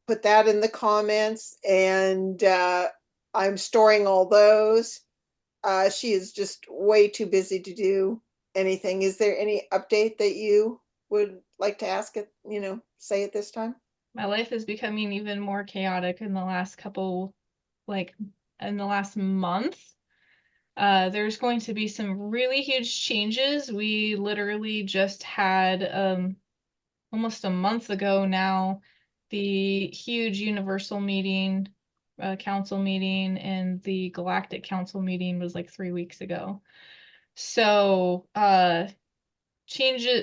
put that in the comments, and I'm storing all those. She is just way too busy to do anything. Is there any update that you would like to ask it, say at this time? My life is becoming even more chaotic in the last in the last month. There's going to be some really huge changes. We literally just had almost a month ago now the huge universal meeting, council meeting, and the galactic council meeting was like 3 weeks ago. So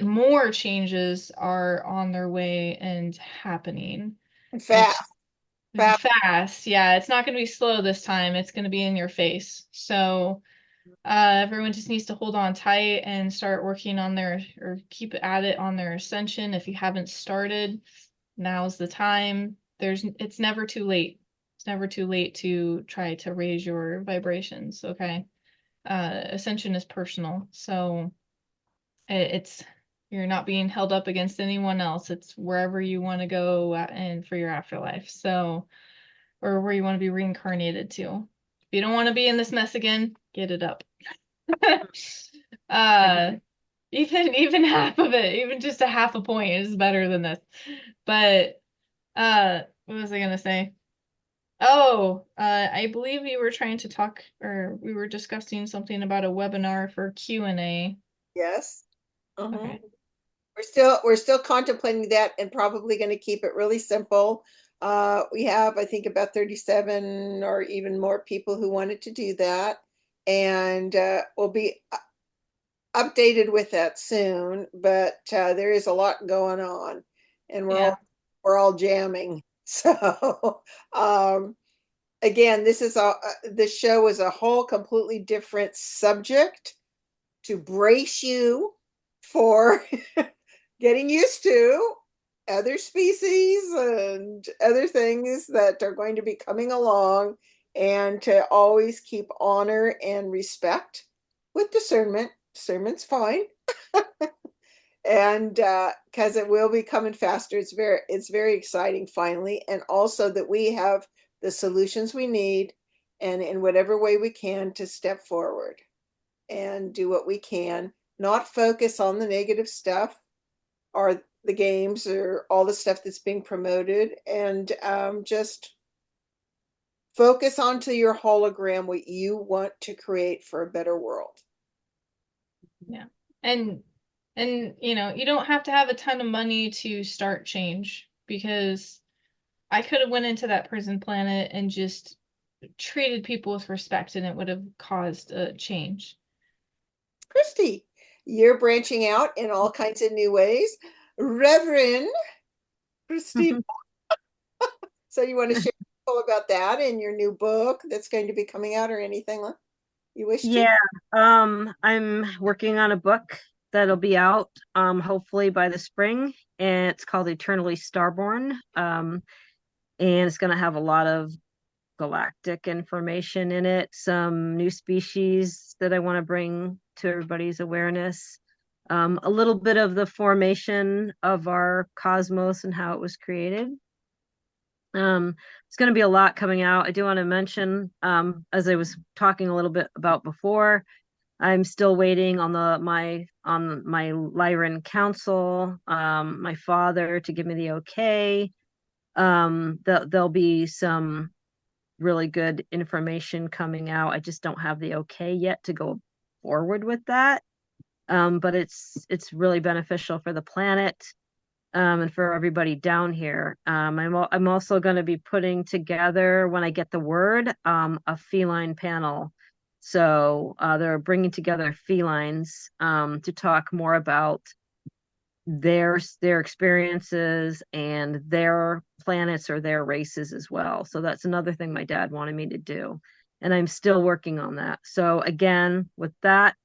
more changes are on their way and happening. Fast. Fast. Yeah, it's not going to be slow this time. It's going to be in your face. So everyone just needs to hold on tight and start working on or keep at it on their ascension. If you haven't started, now's the time. It's never too late. It's never too late to try to raise your vibrations, okay? Ascension is personal. So it's you're not being held up against anyone else. It's wherever you want to go and for your afterlife. So, or where you want to be reincarnated to. If you don't want to be in this mess again, get it up. Even half of it, even just a half a point is better than this. But what was I gonna say? Oh, I believe we were trying to talk, or we were discussing something about a webinar for Q&A. Yes. Okay. We're still contemplating that, and probably going to keep it really simple. We have, I think, about 37 or even more people who wanted to do that, and we'll be updated with that soon. But there is a lot going on, and we're all jamming. So again, this show is a whole completely different subject to brace you for getting used to other species and other things that are going to be coming along, and to always keep honor and respect with discernment. Discernment's fine. And because it will be coming faster. It's very exciting finally, and also that we have the solutions we need, and in whatever way we can, to step forward and do what we can, not focus on the negative stuff or the games or all the stuff that's being promoted, and just focus onto your hologram, what you want to create for a better world. Yeah. And you don't have to have a ton of money to start change, because I could have went into that prison planet and just treated people with respect, and it would have caused a change. Kristy, you're branching out in all kinds of new ways. Reverend Kristy. So you want to share about that in your new book that's going to be coming out, or anything you wish to? Yeah, I'm working on a book that'll be out hopefully by the spring, and it's called Eternally Starborn. And it's going to have a lot of galactic information in it, some new species that I want to bring to everybody's awareness, a little bit of the formation of our cosmos and how it was created. It's going to be a lot coming out. I do want to mention, as I was talking a little bit about before, I'm still waiting on my Lyran council, my father, to give me the okay. There'll be some really good information coming out. I just don't have the okay yet to go forward with that. But it's really beneficial for the planet, and for everybody down here. I'm also going to be putting together, when I get the word, a feline panel. So they're bringing together felines to talk more about their experiences and their planets or their races as well. So that's another thing my dad wanted me to do, and I'm still working on that. So again, with that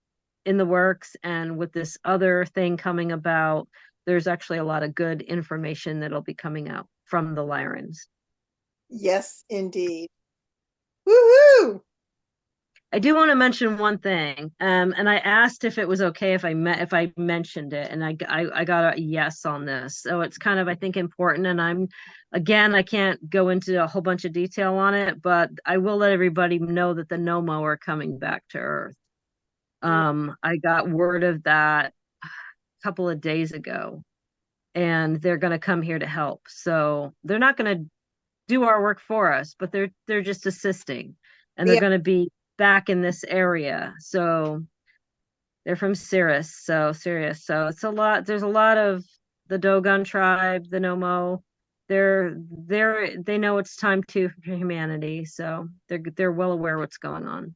in the works, and with this other thing coming about, there's actually a lot of good information that'll be coming out from the Lyrans. Yes, indeed. Woohoo! I do want to mention one thing, and I asked if it was okay if if I mentioned it, and I got a yes on this. So it's kind of, I think, important. And again, I can't go into a whole bunch of detail on it, but I will let everybody know that the Nomo are coming back to Earth. I got word of that a couple of days ago, and they're going to come here to help. So they're not going to do our work for us, but they're just assisting, and they're Yeah, going to be back in this area. So they're from Sirius. So it's a lot. There's a lot of the Dogon tribe, the Nomo. They know it's time to for humanity. So they're well aware what's going on.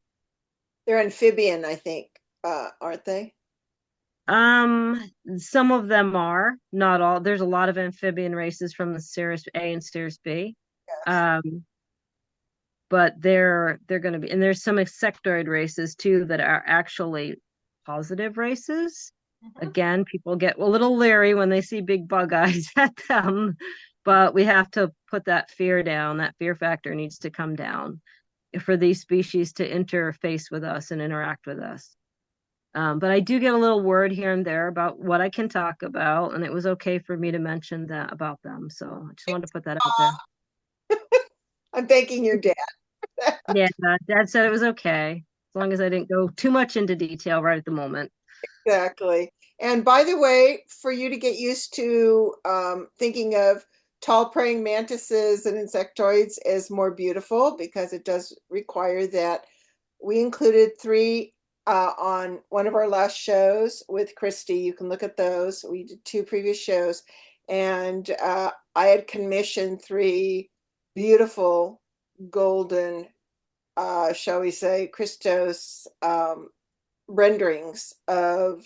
they're amphibian, I think, aren't they? Um, some of them are, not all. There's a lot of amphibian races from the Sirius A and Sirius B. Yes. Um, but they're going to be, and there's some insectoid races too that are actually positive races. Mhm. Again, people get a little leery when they see big bug eyes at them, but we have to put that fear down. That fear factor needs to come down for these species to interface with us and interact with us. But I do get a little word here and there about what I can talk about, and it was okay for me to mention that about them. So I just wanted to put that out there. I'm thanking your dad. Yeah, Dad said it was okay, as long as I didn't go too much into detail right at the moment. Exactly. And by the way, for you to get used to thinking of tall praying mantises and insectoids as more beautiful, because it does require that, we included three on one of our last shows with Kristy. You can look at those. We did two previous shows, and I had commissioned three beautiful golden, shall we say, Christos renderings of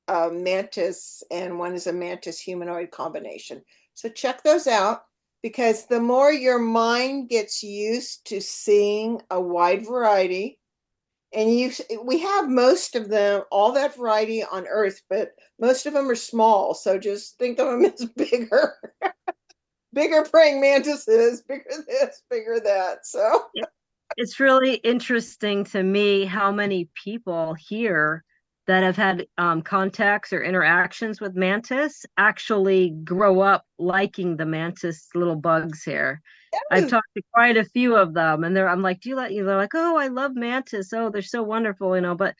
a mantis, and one is a mantis humanoid combination. So check those out, because the more your mind gets used to seeing a wide variety, and we have most of them, all that variety on Earth, but most of them are small. So just think of them as bigger, bigger praying mantises, bigger this, bigger that. So It's really interesting to me how many people here that have had contacts or interactions with mantis actually grow up liking the mantis little bugs here. I've yes, talked to quite a few of them, and I'm like, do you like you? They're like, oh, I love mantis. Oh, they're so wonderful, But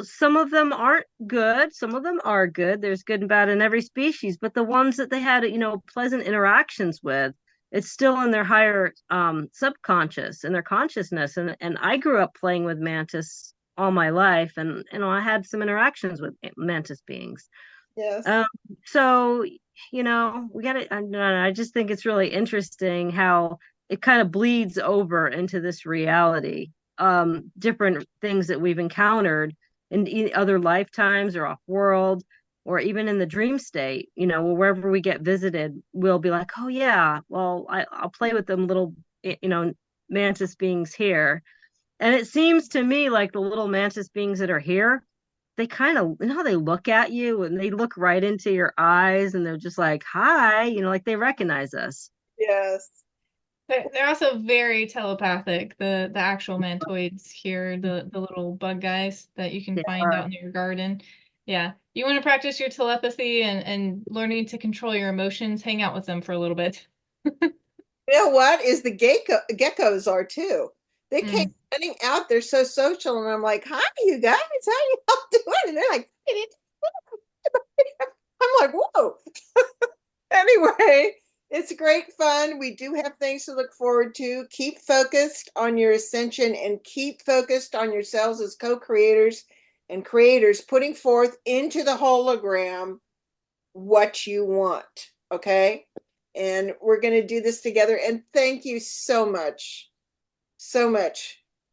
some of them aren't good. Some of them are good. There's good and bad in every species, but the ones that they had, pleasant interactions with, it's still in their higher subconscious and their consciousness. And I grew up playing with mantis all my life, and I had some interactions with mantis beings. yes. Um, so we got it. I just think it's really interesting how it kind of bleeds over into this reality. Different things that we've encountered in other lifetimes or off world, or even in the dream state. Wherever we get visited, we'll be like, oh yeah, well I'll play with them little, mantis beings here. And it seems to me like the little mantis beings that are here, they kind of, how they look at you and they look right into your eyes and they're just like, hi, like they recognize us. Yes. They're also very telepathic. The actual mantoids here, the little bug guys that you can They find out are. in your garden. Yeah, you want to practice your telepathy and learning to control your emotions. Hang out with them for a little bit. You know what is the geckos are too. They came Mm. running out. They're so social, and I'm like, "Hi, you guys. How you all doing?" And they're like, I'm like, "Whoa." Anyway, it's great fun. We do have things to look forward to. Keep focused on your ascension, and keep focused on yourselves as co-creators and creators, putting forth into the hologram what you want. Okay. And we're going to do this together. And thank you so much,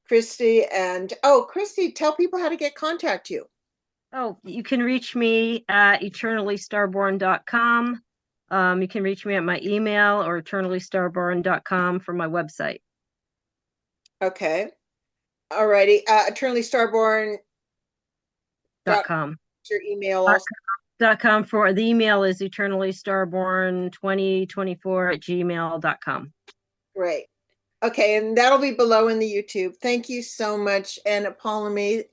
Kristy. And oh, Kristy, tell people how to get contact you. Oh, you can reach me at eternallystarborn.com. You can reach me at my email or eternallystarborn.com for my website. Okay. All righty. Eternally Starborn Dot com. your email also. Dot com for the email is eternallystarborn2024 at gmail.com. Great. Okay, and that'll be below in the YouTube. Thank you so much. And Apollymi,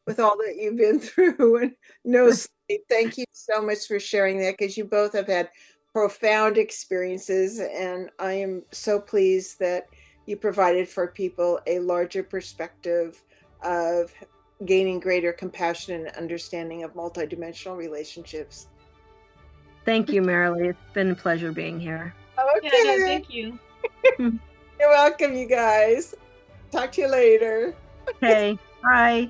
with all that you've been through and no sleep, thank you so much for sharing that, because you both have had profound experiences. And I am so pleased that you provided for people a larger perspective of gaining greater compassion and understanding of multidimensional relationships. Thank you, Marilee. It's been a pleasure being here. Okay. Yeah, no, thank you. You're welcome, you guys. Talk to you later. Okay, bye.